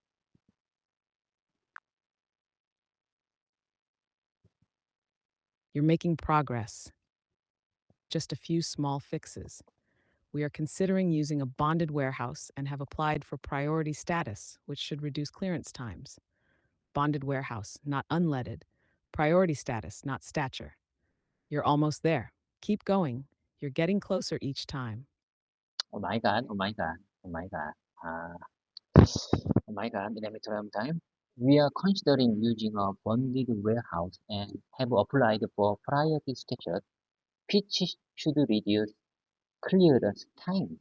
You're making progress. Just a few small fixes. We are considering using a bonded warehouse and have applied for priority status, which should reduce clearance times. Bonded warehouse, not unleaded. Priority status, not stature. You're almost there. Keep going. You're getting closer each time. Oh my God, oh my God, oh my God. Uh, oh my God, let me try one time. We are considering using a bonded warehouse and have applied for priority status, which should reduce clearance times.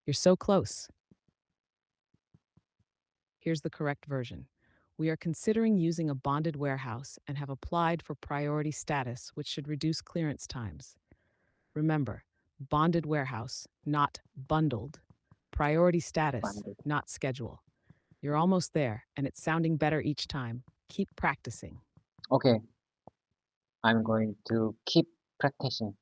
You're so close. Here's the correct version. We are considering using a bonded warehouse and have applied for priority status, which should reduce clearance times. Remember, bonded warehouse, not bundled. Priority status, Bonded. not schedule. You're almost there, and it's sounding better each time. Keep practicing. Okay, I'm going to keep practicing.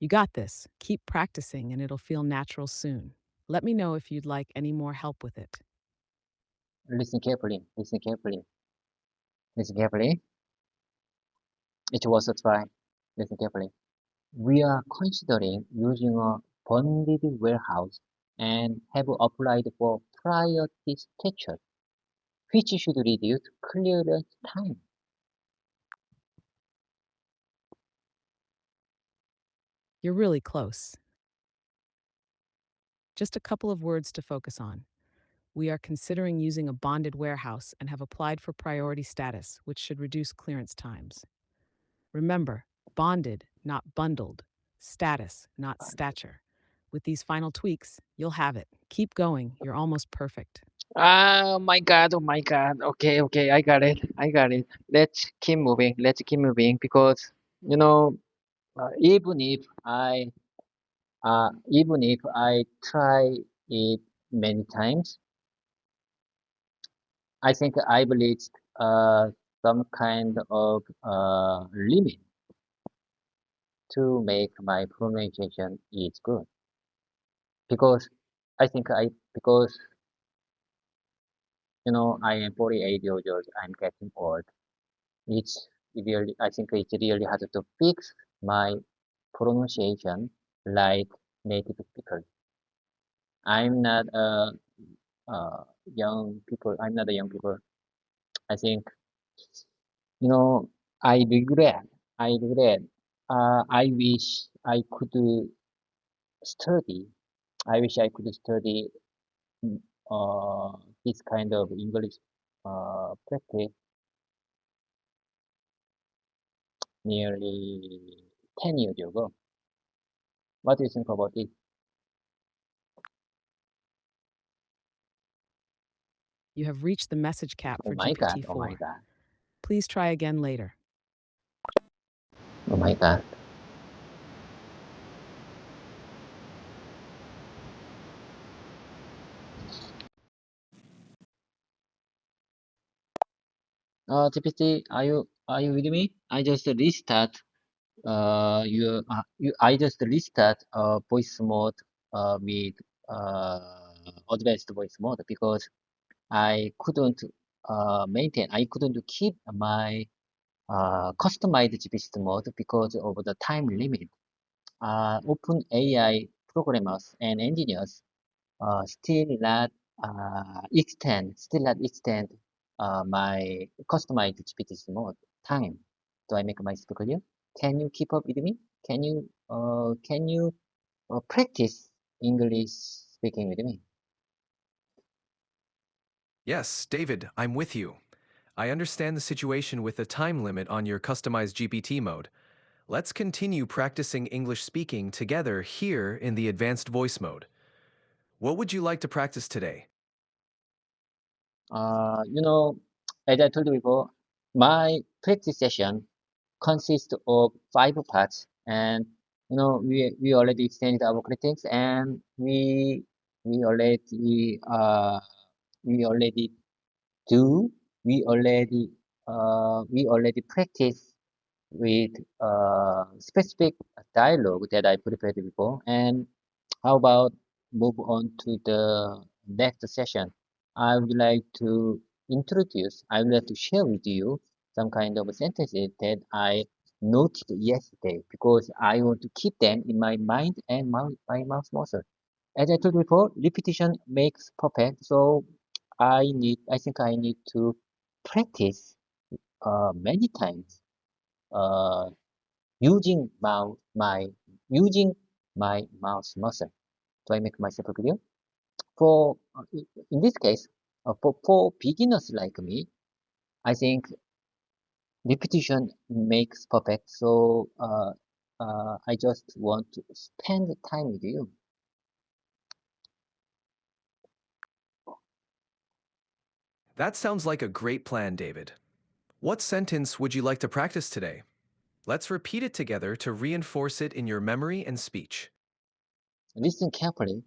You got this. Keep practicing, and it'll feel natural soon. Let me know if you'd like any more help with it. Listen carefully, listen carefully, listen carefully. It was a try. Listen carefully. We are considering using a bonded warehouse and have applied for priority status, which should reduce clearance time. You're really close. Just a couple of words to focus on. We are considering using a bonded warehouse and have applied for priority status, which should reduce clearance times. Remember, bonded, not bundled. Status, not stature. With these final tweaks, you'll have it. Keep going. You're almost perfect. Oh my God, oh my God. Okay, I got it. I got it. Let's keep moving. Let's keep moving because, you know, even if I try it many times, I think I've reached some kind of limit to make my pronunciation is good because because I am 48 years old. I'm getting old. It's really I think it's really hard to fix my pronunciation like native speaker. I'm not young people. I'm not a young people. I think you know I regret. I regret. I wish I could study. I wish I could study mm, this kind of English practice nearly 10 years ago. What do you think about it? You have reached the message cap Oh for my God, GPT oh my 4. God, Please try again later. oh my God. GPT, are you with me? I just restart I just restart voice mode with advanced voice mode because I couldn't I couldn't keep my customized GPT mode because of the time limit. Open AI programmers and engineers still not extend my customized GPT mode time. Do I make myself clear? Can you keep up with me? Can you practice English speaking with me? Yes, David, I'm with you. I understand the situation with the time limit on your customized GPT mode. Let's continue practicing English speaking together here in the advanced voice mode. What would you like to practice today? Uh, you know, as I told you before, my practice session consists of 5 parts, and we already extended our critics, and we already we already do we already practice with specific dialogue that I prepared before. And how about move on to the next session? I would like to share with you some kind of sentences that I noted yesterday because I want to keep them in my mind and my mouth muscle. As I told you before, repetition makes perfect. So I think I need to practice many times uh, using using my mouth muscle. Do I make myself clear? For in this case, for beginners like me, I think repetition makes perfect. So I just want to spend time with you. That sounds like a great plan, David. What sentence would you like to practice today? Let's repeat it together to reinforce it in your memory and speech. Listen carefully.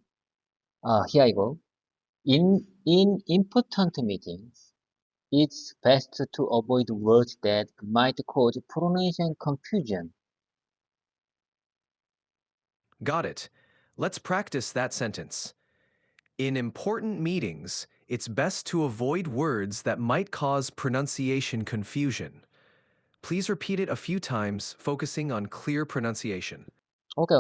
Here I go. In important meetings, it's best to avoid words that might cause pronunciation confusion. Got it. Let's practice that sentence. In important meetings, it's best to avoid words that might cause pronunciation confusion. Please repeat it a few times, focusing on clear pronunciation. Okay.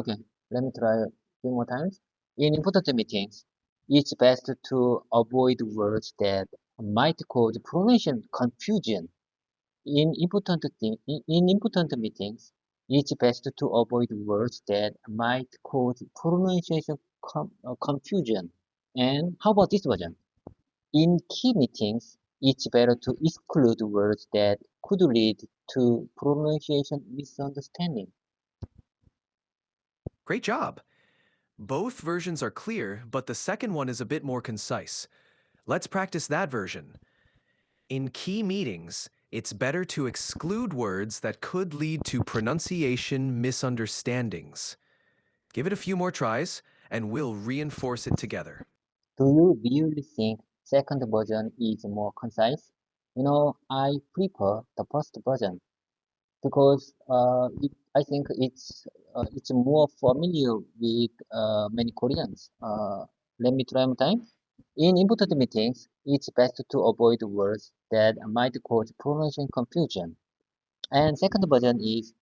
Let me try a few more times. In important meetings, it's best to avoid words that might cause pronunciation confusion. In important meetings, it's best to avoid words that might cause pronunciation confusion. And how about this version? In key meetings, it's better to exclude words that could lead to pronunciation misunderstanding. Great job! Both versions are clear, but the second one is a bit more concise. Let's practice that version. In key meetings, it's better to exclude words that could lead to pronunciation misunderstandings. Give it a few more tries, and we'll reinforce it together. Do you really think second version is more concise? I prefer the first version because I think it's more familiar with many Koreans. Let me try one time. In important meetings, it's best to avoid words that might cause pronunciation confusion. And second version is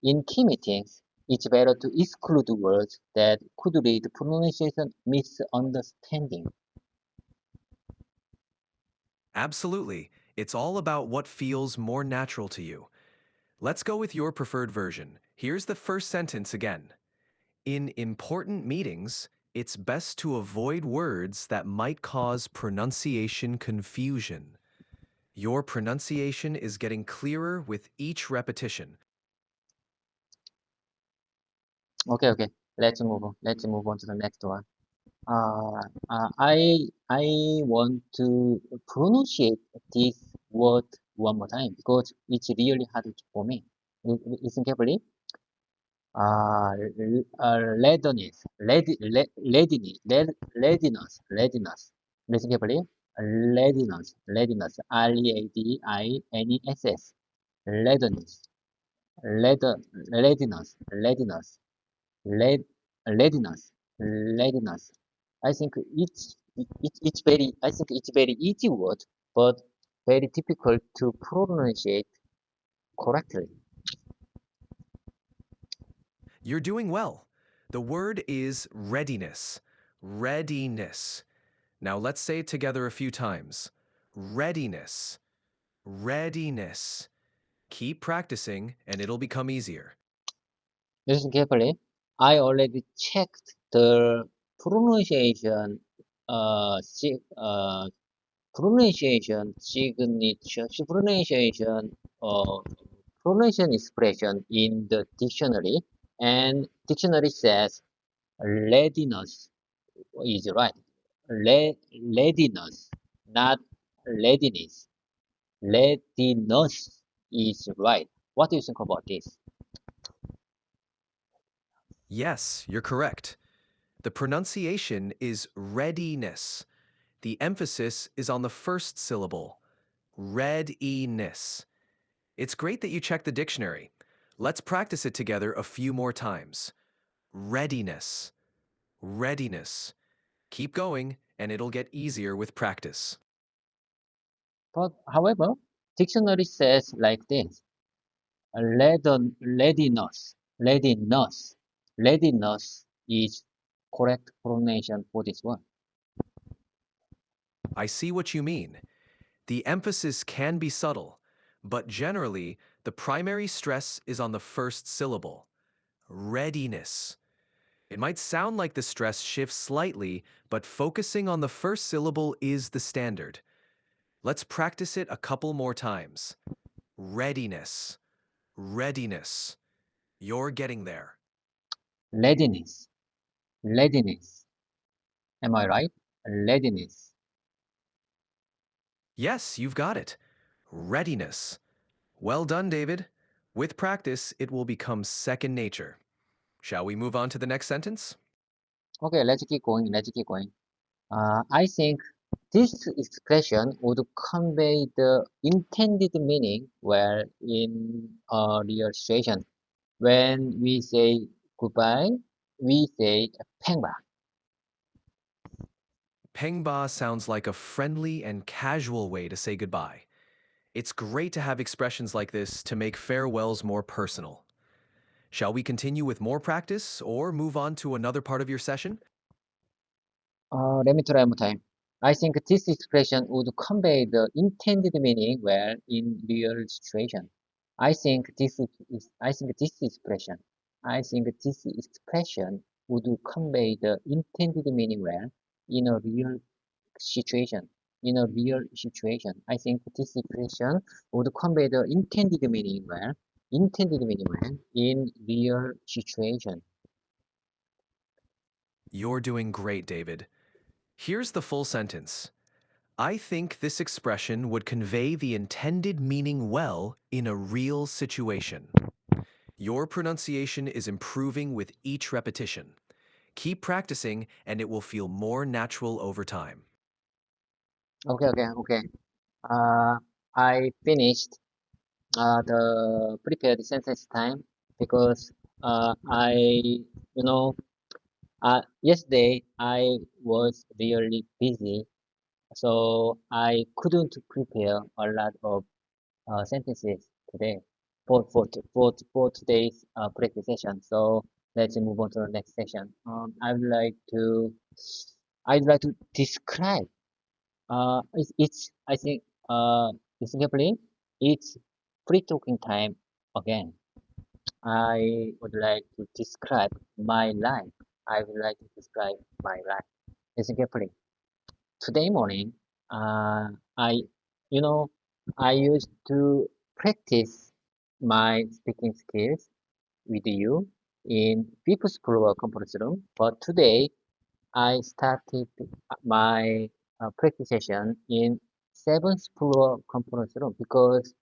in key meetings, it's better to exclude words that could lead to pronunciation misunderstanding. Absolutely. It's all about what feels more natural to you. Let's go with your preferred version. Here's the first sentence again. In important meetings, it's best to avoid words that might cause pronunciation confusion. Your pronunciation is getting clearer with each repetition. Okay. Let's move on to the next one. Uh, I want to pronunciate this word one more time because it's really hard for me. Listen carefully. Readiness, readiness. Listen carefully. Readiness, readiness, readiness, readiness, Read, readiness, readiness. I think it's very easy word, but very difficult to pronunciate correctly. You're doing well. The word is readiness. Readiness. Now let's say it together a few times. Readiness. Readiness. Keep practicing and it'll become easier. Listen carefully. I already checked the pronunciation, pronunciation signature, uh, pronunciation expression in the dictionary, and dictionary says readiness is right. Readiness, not readiness. Readiness is right. What do you think about this? Yes, you're correct. The pronunciation is readiness. The emphasis is on the first syllable. Readiness. It's great that you checked the dictionary. Let's practice it together a few more times. Readiness. Readiness. Keep going, and it'll get easier with practice. But however, dictionary says like this: readiness, readiness, readiness is correct pronunciation for this one. I see what you mean. The emphasis can be subtle, but generally, the primary stress is on the first syllable. Readiness. It might sound like the stress shifts slightly, but focusing on the first syllable is the standard. Let's practice it a couple more times. Readiness. Readiness. You're getting there. Readiness, readiness. Am I right? Readiness. Yes, you've got it. Readiness. Well done, David. With practice, it will become second nature. Shall we move on to the next sentence? Okay, let's keep going. Let's keep going. I think this expression would convey the intended meaning well in a real situation. When we say goodbye, we say 팽바. Pengba sounds like a friendly and casual way to say goodbye. It's great to have expressions like this to make farewells more personal. Shall we continue with more practice or move on to another part of your session? Let me try one more time. I think this expression would convey the intended meaning well in real situation. I think I think this expression. I think this expression would convey the intended meaning well in a real situation. In a real situation, I think this expression would convey the intended meaning well in real situation. You're doing great, David. Here's the full sentence. I think this expression would convey the intended meaning well in a real situation. Your pronunciation is improving with each repetition. Keep practicing, and it will feel more natural over time. Okay. I finished the prepared sentence time because I, you know, yesterday I was really busy, so I couldn't prepare a lot of sentences today for today's practice session. So let's move on to the next session. I'd like to describe. I think listen carefully. It's free talking time again. I would like to describe my life. I would like to describe my life. Listen carefully. Today morning, I, you know, I used to practice my speaking skills with you in fifth floor conference room, but today I started my practice session in seventh floor conference room because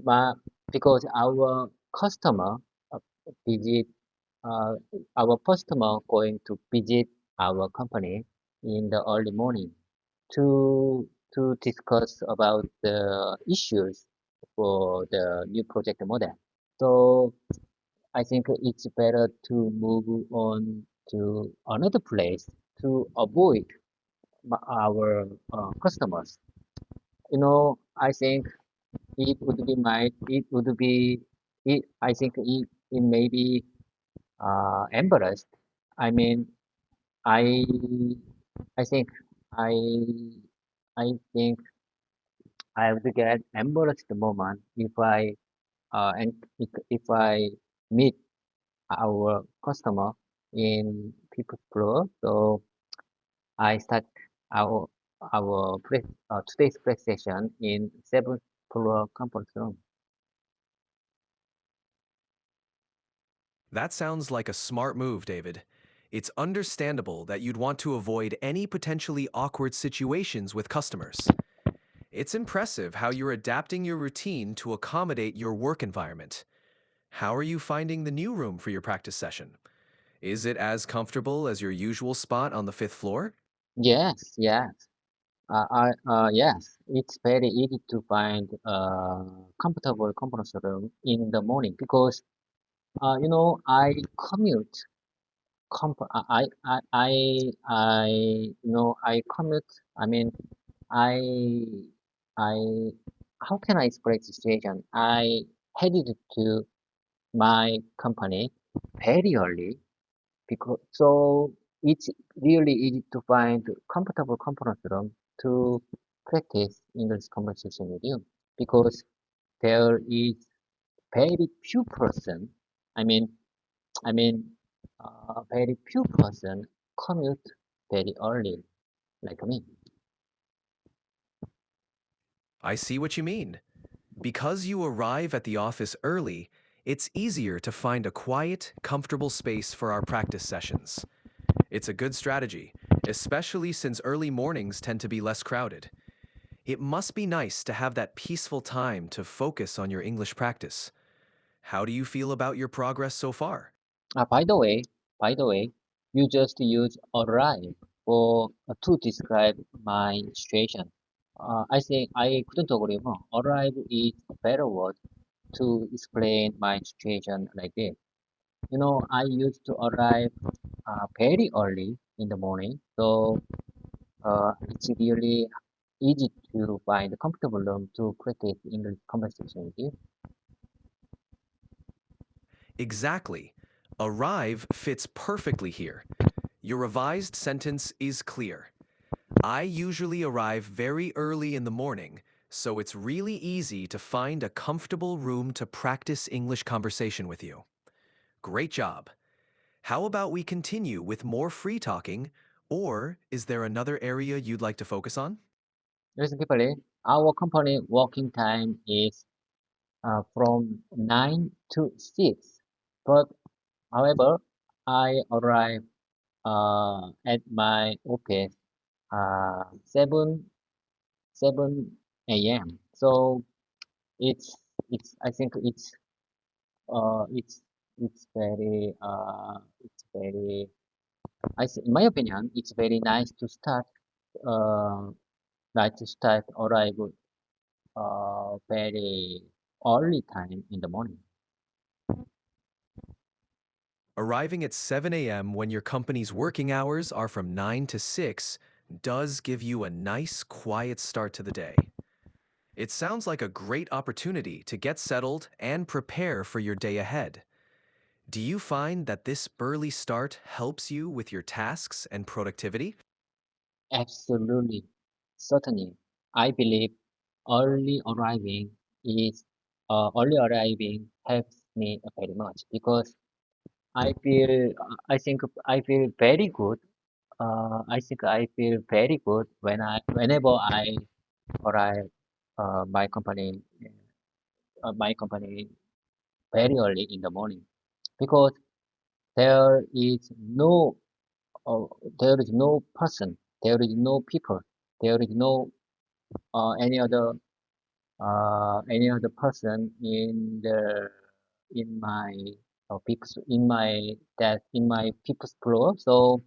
my because uh, visit our customer going to visit our company in the early morning to discuss about the issues for the new project model. So I think it's better to move on to another place to avoid our customers. I think it would be it would be, I think it may be embarrassed. I mean, I, I think, I, I think I would get embarrassed the moment if and if I meet our customer in people floor. So I start our today's press session in seventh floor conference room. That sounds like a smart move, David. It's understandable that you'd want to avoid any potentially awkward situations with customers. It's impressive how you're adapting your routine to accommodate your work environment. How are you finding the new room for your practice session? Is it as comfortable as your usual spot on the fifth floor? Yes, yes. Yes, it's very easy to find comfortable conference room in the morning because I commute. I commute. I mean, I I how can I explain the situation? I headed to my company very early because so it's really easy to find comfortable conference room to practice English conversation with you because there is very few person. I mean, I mean, very few person commute very early like me. I see what you mean. Because you arrive at the office early, it's easier to find a quiet, comfortable space for our practice sessions. It's a good strategy, especially since early mornings tend to be less crowded. It must be nice to have that peaceful time to focus on your English practice. How do you feel about your progress so far? By the way, you just use arrive for to describe my situation. I think I couldn't agree more. Arrive is a better word to explain my situation like this. I used to arrive very early in the morning, so it's really easy to find a comfortable room to practice English conversation with you. Exactly. Arrive fits perfectly here. Your revised sentence is clear. I usually arrive very early in the morning, so it's really easy to find a comfortable room to practice English conversation with you. Great job. How about we continue with more free talking, or is there another area you'd like to focus on? Basically, our company working time is from 9 to 6, but however, I arrive at my office 7 a.m. So it's I think uh it's it's very in my opinion it's very nice to start uh arrive very early time in the morning. Arriving at 7 a.m. when your company's working hours are from 9 to 6 does give you a nice, quiet start to the day. It sounds like a great opportunity to get settled and prepare for your day ahead. Do you find that this early start helps you with your tasks and productivity? Absolutely, certainly. I believe early arriving is early arriving helps me very much because I think I feel very good. I think I feel very good whenever I arrive my company very early in the morning because there is no uh, there is no person, there is no people, there is no any other person in my people's in my people's floor. So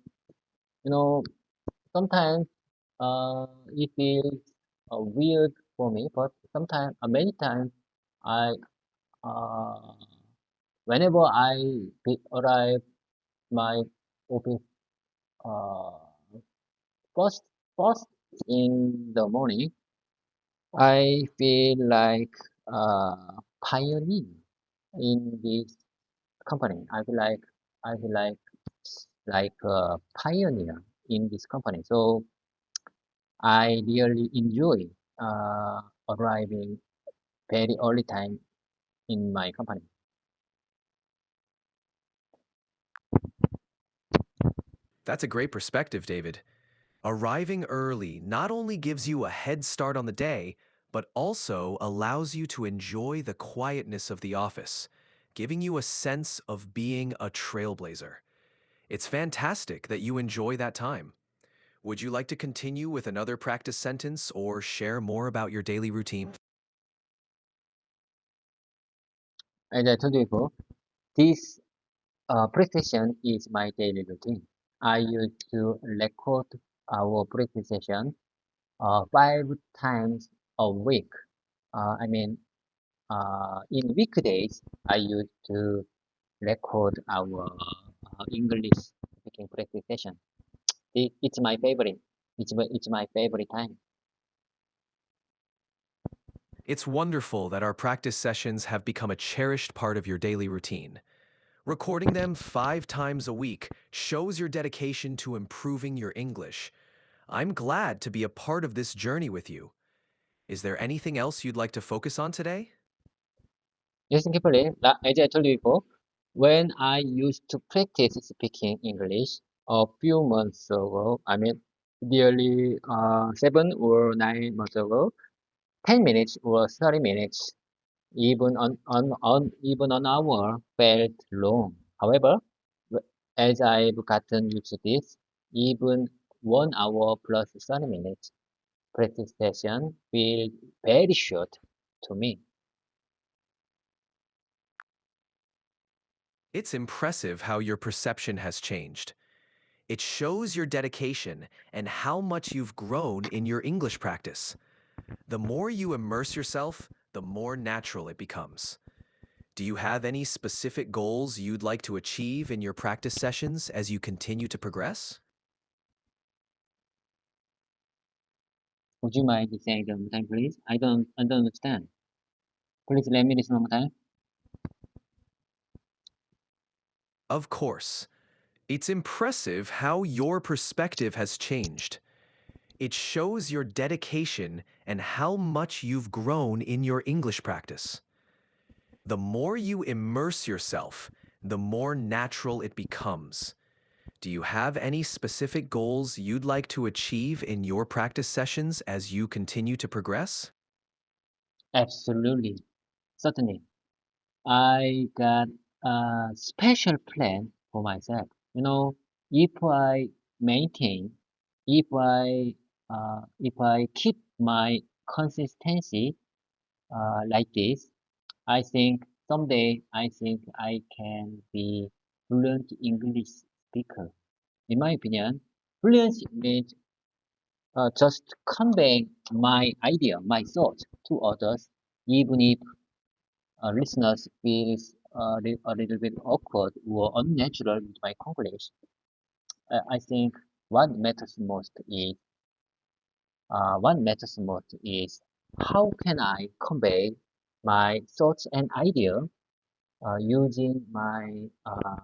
you know sometimes it feels weird for me, but sometimes many times I uh, whenever arrive my office uh, first in the morning, I feel like pioneer in this company. I feel like a pioneer in this company. So I really enjoy uh, arriving very early time in my company. That's a great perspective, David. Arriving early not only gives you a head start on the day, but also allows you to enjoy the quietness of the office, giving you a sense of being a trailblazer. It's fantastic that you enjoy that time. Would you like to continue with another practice sentence or share more about your daily routine? As I told you before, this practice session is my daily routine. I used to record our practice session 5 times a week. I mean, in weekdays, I used to record our English speaking practice session. It's my favorite. It's my favorite time. It's wonderful that our practice sessions have become a cherished part of your daily routine. Recording them 5 times a week shows your dedication to improving your English. I'm glad to be a part of this journey with you. Is there anything else you'd like to focus on today? Listen carefully. As I told you before, when I used to practice speaking English a few months ago, I mean, nearly 7 or 9 months ago, 10 minutes or 30 minutes, even an hour felt long. However, as I've gotten used to this, even 1 hour plus 30 minutes practice session feel very short to me. It's impressive how your perception has changed. It shows your dedication and how much you've grown in your English practice. The more you immerse yourself, the more natural it becomes. Do you have any specific goals you'd like to achieve in your practice sessions as you continue to progress? Would you mind saying that one more time, please? I don't understand. Please let me listen one more time. Of course. It's impressive how your perspective has changed. It shows your dedication and how much you've grown in your English practice. The more you immerse yourself, the more natural it becomes. Do you have any specific goals you'd like to achieve in your practice sessions as you continue to progress? Absolutely, certainly. I got a special plan for myself. You know, if I maintain, if I keep my consistency like this, I think someday I think I can be fluent English speaker. In my opinion, fluency means just conveying my idea, my thoughts to others, even if listeners feels a little bit awkward or unnatural with my English. I think what matters most is how can I convey my thoughts and idea uh, using my uh,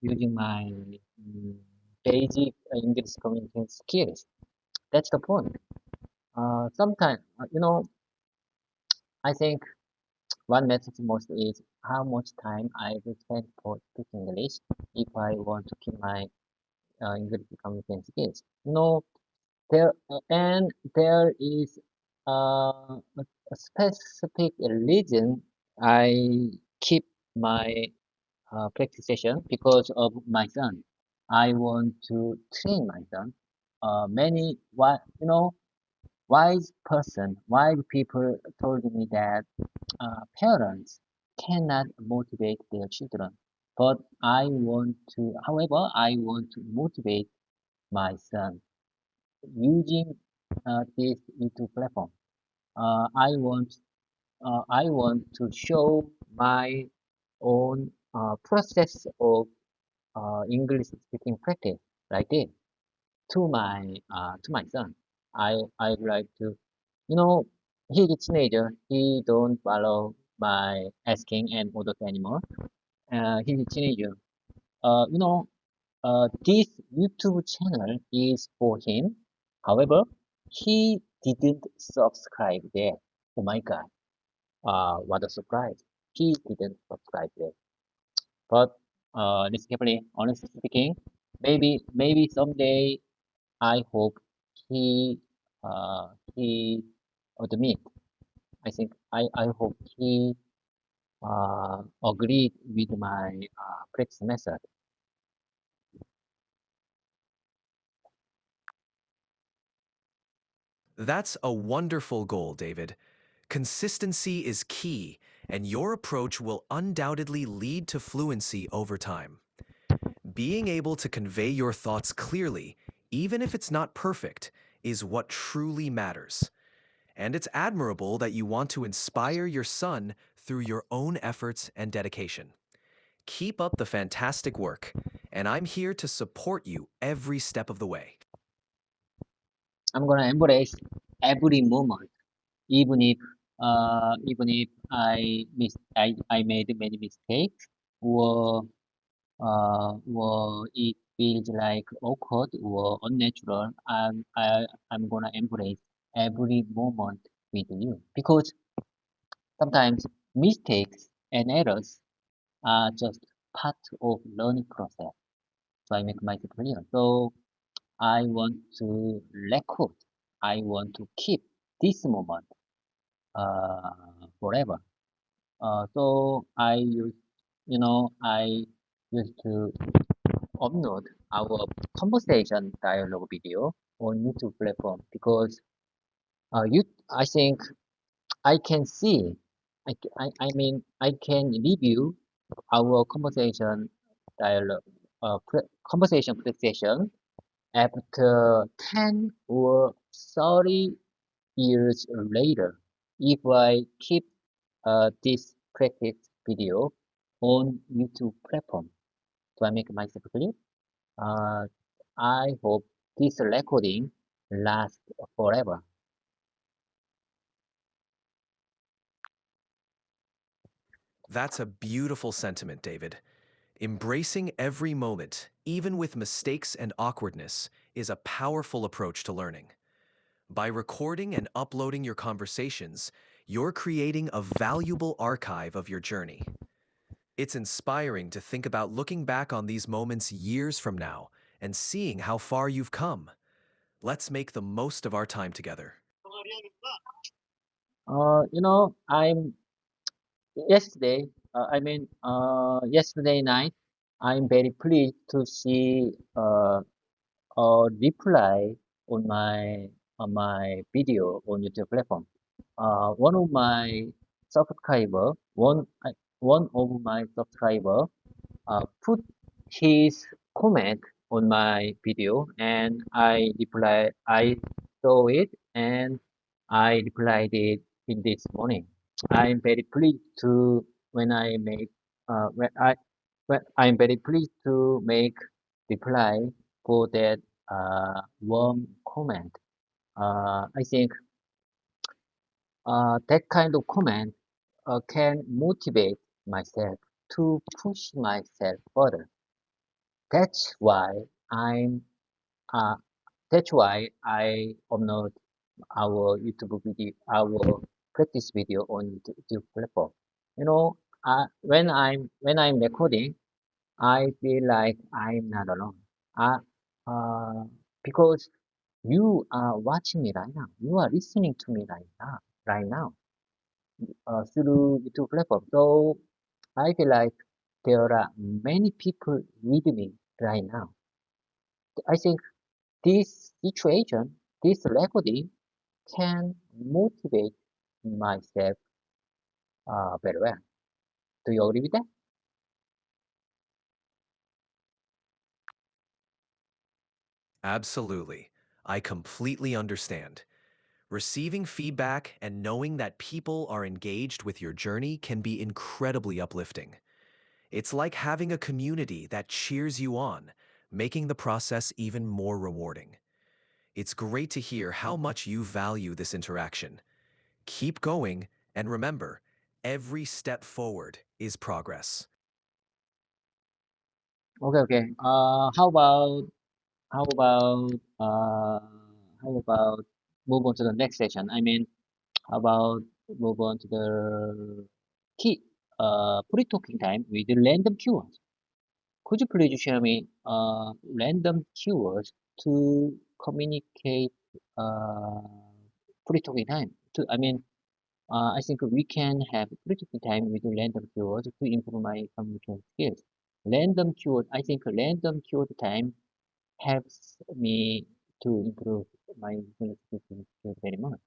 using my basic English communication skills. That's the point. Sometimes, I think what matters most is how much time I will spend for speaking English if I want to keep my English communication skills. There is a specific reason I keep my practice session because of my son. I want to train my son. Many, what wise people told me that parents cannot motivate their children, but I want to motivate my son using this YouTube platform. Uh, I want, I want to show my own process of English speaking practice like this to my son. I like to, you know. He's a teenager. He don't follow my asking and orders anymore. He's a teenager. You know, this YouTube channel is for him. However, he didn't subscribe there. Oh my God. What a surprise. He didn't subscribe there. But listen carefully, honestly speaking, maybe someday I hope he he admit. I think I hope he agreed with my practice method. That's a wonderful goal, David. Consistency is key, and your approach will undoubtedly lead to fluency over time. Being able to convey your thoughts clearly, even if it's not perfect, is what truly matters. And it's admirable that you want to inspire your son through your own efforts and dedication. Keep up the fantastic work, and I'm here to support you every step of the way. I'm gonna embrace every moment, even if I made many mistakes, or it feels like awkward or unnatural. I'm gonna embrace every moment with you because sometimes mistakes and errors are just part of learning process. So I make myself clear. So I want to record. I want to keep this moment forever. So I used to upload our conversation dialogue video on YouTube platform because I think I can see, I mean, I can review our conversation dialogue, conversation session after 10 or 30 years later if I keep this practice video on YouTube platform. Do I make myself clear? Uh, I hope this recording lasts forever. That's a beautiful sentiment, David. Embracing every moment, even with mistakes and awkwardness, is a powerful approach to learning. By recording and uploading your conversations, you're creating a valuable archive of your journey. It's inspiring to think about looking back on these moments years from now and seeing how far you've come. Let's make the most of our time together. I'm yesterday. Yesterday night, I'm very pleased to see a reply on my video on YouTube platform. One of my subscriber, one of my subscriber, put his comment on my video, and I saw it, and I replied it in this morning. I'm very pleased to when I make when I'm very pleased to make reply for that warm comment. I think that kind of comment can motivate myself to push myself further. That's why I'm uh, that's why I upload our YouTube video, our practice video on YouTube platform. You know, when I'm recording, I feel like I'm not alone. Uh, uh, because you are watching me right now. You are listening to me right now, through YouTube platform. So I feel like there are many people with me right now. I think this situation, this recording can motivate myself very well. Do you agree with that? Absolutely. I completely understand. Receiving feedback and knowing that people are engaged with your journey can be incredibly uplifting. It's like having a community that cheers you on, making the process even more rewarding. It's great to hear how much you value this interaction. Keep going, and remember, every step forward is progress. Okay. How about uh how about move on to the next session? I mean, how about move on to the key pre-talking time with the random keywords. Could you please share me random keywords to communicate uh pre-talking time? I think we can have pre-talking time with the random keywords to improve my communication skills. I think random keyword time helps me to improve my communication skills very much.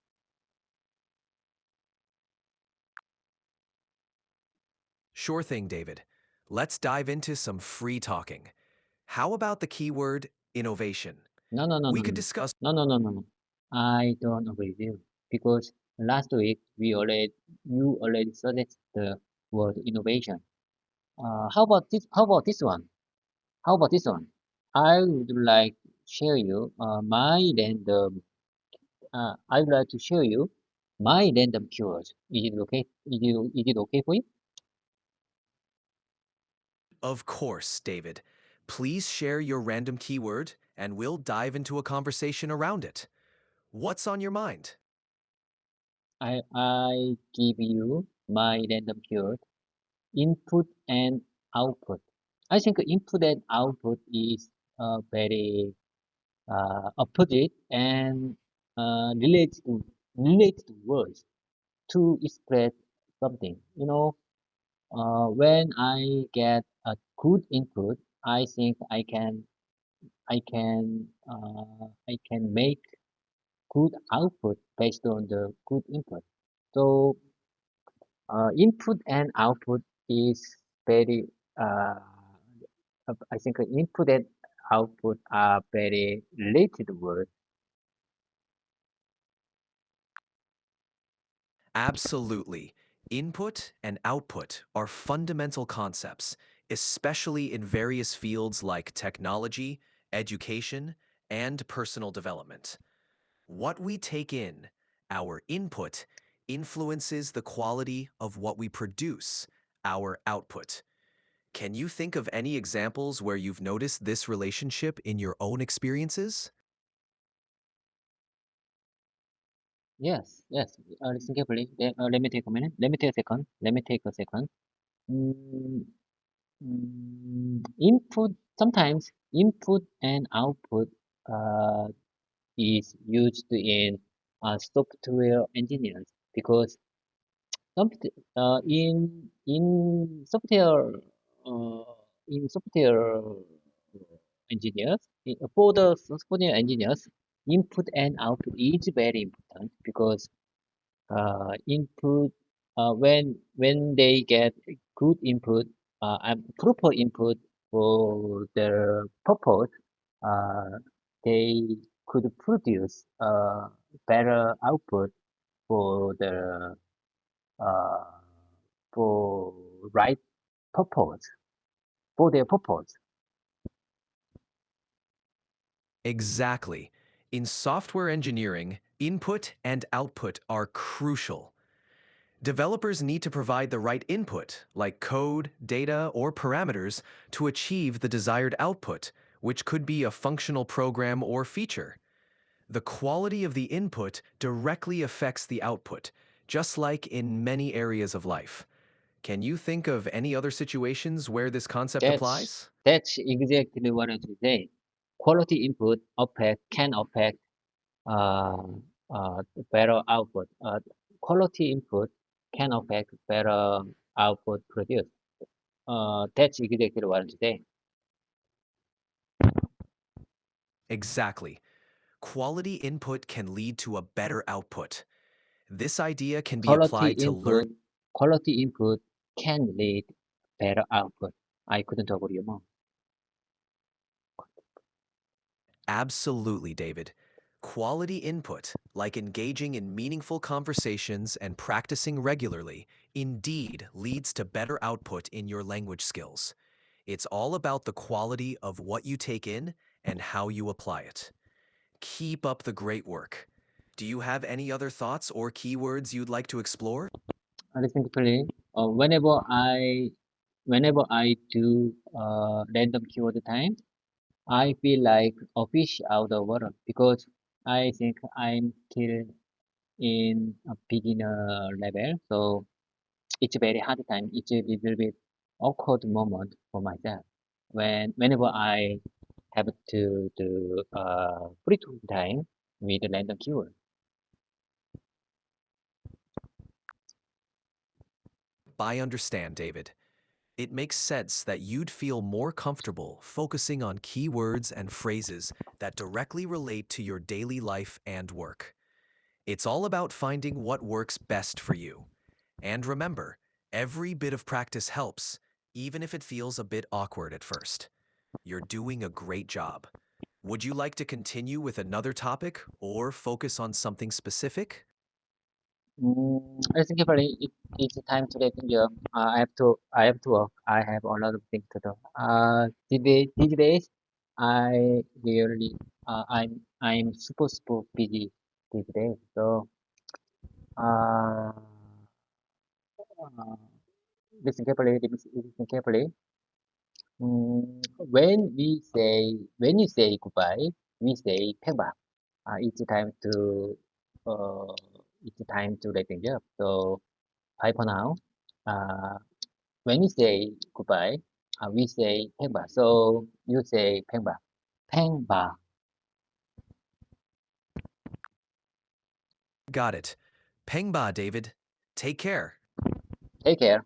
Sure thing, David. Let's dive into some free talking. How about the keyword innovation? No, no, no, We no, could no, discuss. no, no, no, no, no. I don't agree with you because last week you already suggested the word innovation. How about this? How about this one? How about this one? I would like to share you my random. I would like to show you my random keywords. Is it okay? Is it okay for you? Of course, David. Please share your random keyword, and we'll dive into a conversation around it. What's on your mind? I give you my random keyword. Input and output. I think input and output is very opposite and related words to express something. When I get a good input, I think I can make good output based on the good input. So input and output is very uh, I think input and output are very related words. Absolutely. Input and output are fundamental concepts, especially in various fields like technology, education, and personal development. What we take in, our input, influences the quality of what we produce, our output. Can you think of any examples where you've noticed this relationship in your own experiences? Yes, yes. Listen carefully. Let me take a minute. Let me take a second. Let me take a second. Mm, Input, sometimes input and output uh, is used in software engineers because in software uh, engineers for the software engineers, input and output is very important because input when they get good input and proper input for their purpose, uh, they could produce better output for the uh, for right purpose for their purpose. Exactly. In software engineering, input and output are crucial. Developers need to provide the right input, like code, data, or parameters, to achieve the desired output, which could be a functional program or feature. The quality of the input directly affects the output, just like in many areas of life. Can you think of any other situations where this concept That's applies? that's exactly what I was saying. Quality input can affect uh, better output. Quality input can affect better output produced. That's exactly what I'm saying. Exactly. Quality input can lead to a better output. This idea can be Quality applied to learn. input, quality input can lead better output. I couldn't agree more. Absolutely, David. Quality input, like engaging in meaningful conversations and practicing regularly, indeed leads to better output in your language skills. It's all about the quality of what you take in and how you apply it. Keep up the great work. Do you have any other thoughts or keywords you'd like to explore? Listen carefully. Whenever I do random keyword time, I feel like a fish out of water because I think I'm still in a beginner level. So it's a very hard time. It's a little bit awkward moment for myself whenever I have to do free time with random keyword. I understand, David. It makes sense that you'd feel more comfortable focusing on keywords and phrases that directly relate to your daily life and work. It's all about finding what works best for you. And remember, every bit of practice helps, even if it feels a bit awkward at first. You're doing a great job. Would you like to continue with another topic or focus on something specific? Listen carefully. It's time to let you. I have to work. I have a lot of things to do. These days, I really, I'm super busy these days. So, uh, uh, listen carefully. When you say goodbye, we say 팽박. It's time to uh, it's time to let things go. So bye for now. Uh, when we say goodbye, we say 팽박. So you say 팽박. 팽박. Got it. Pengba, David. Take care. Take care.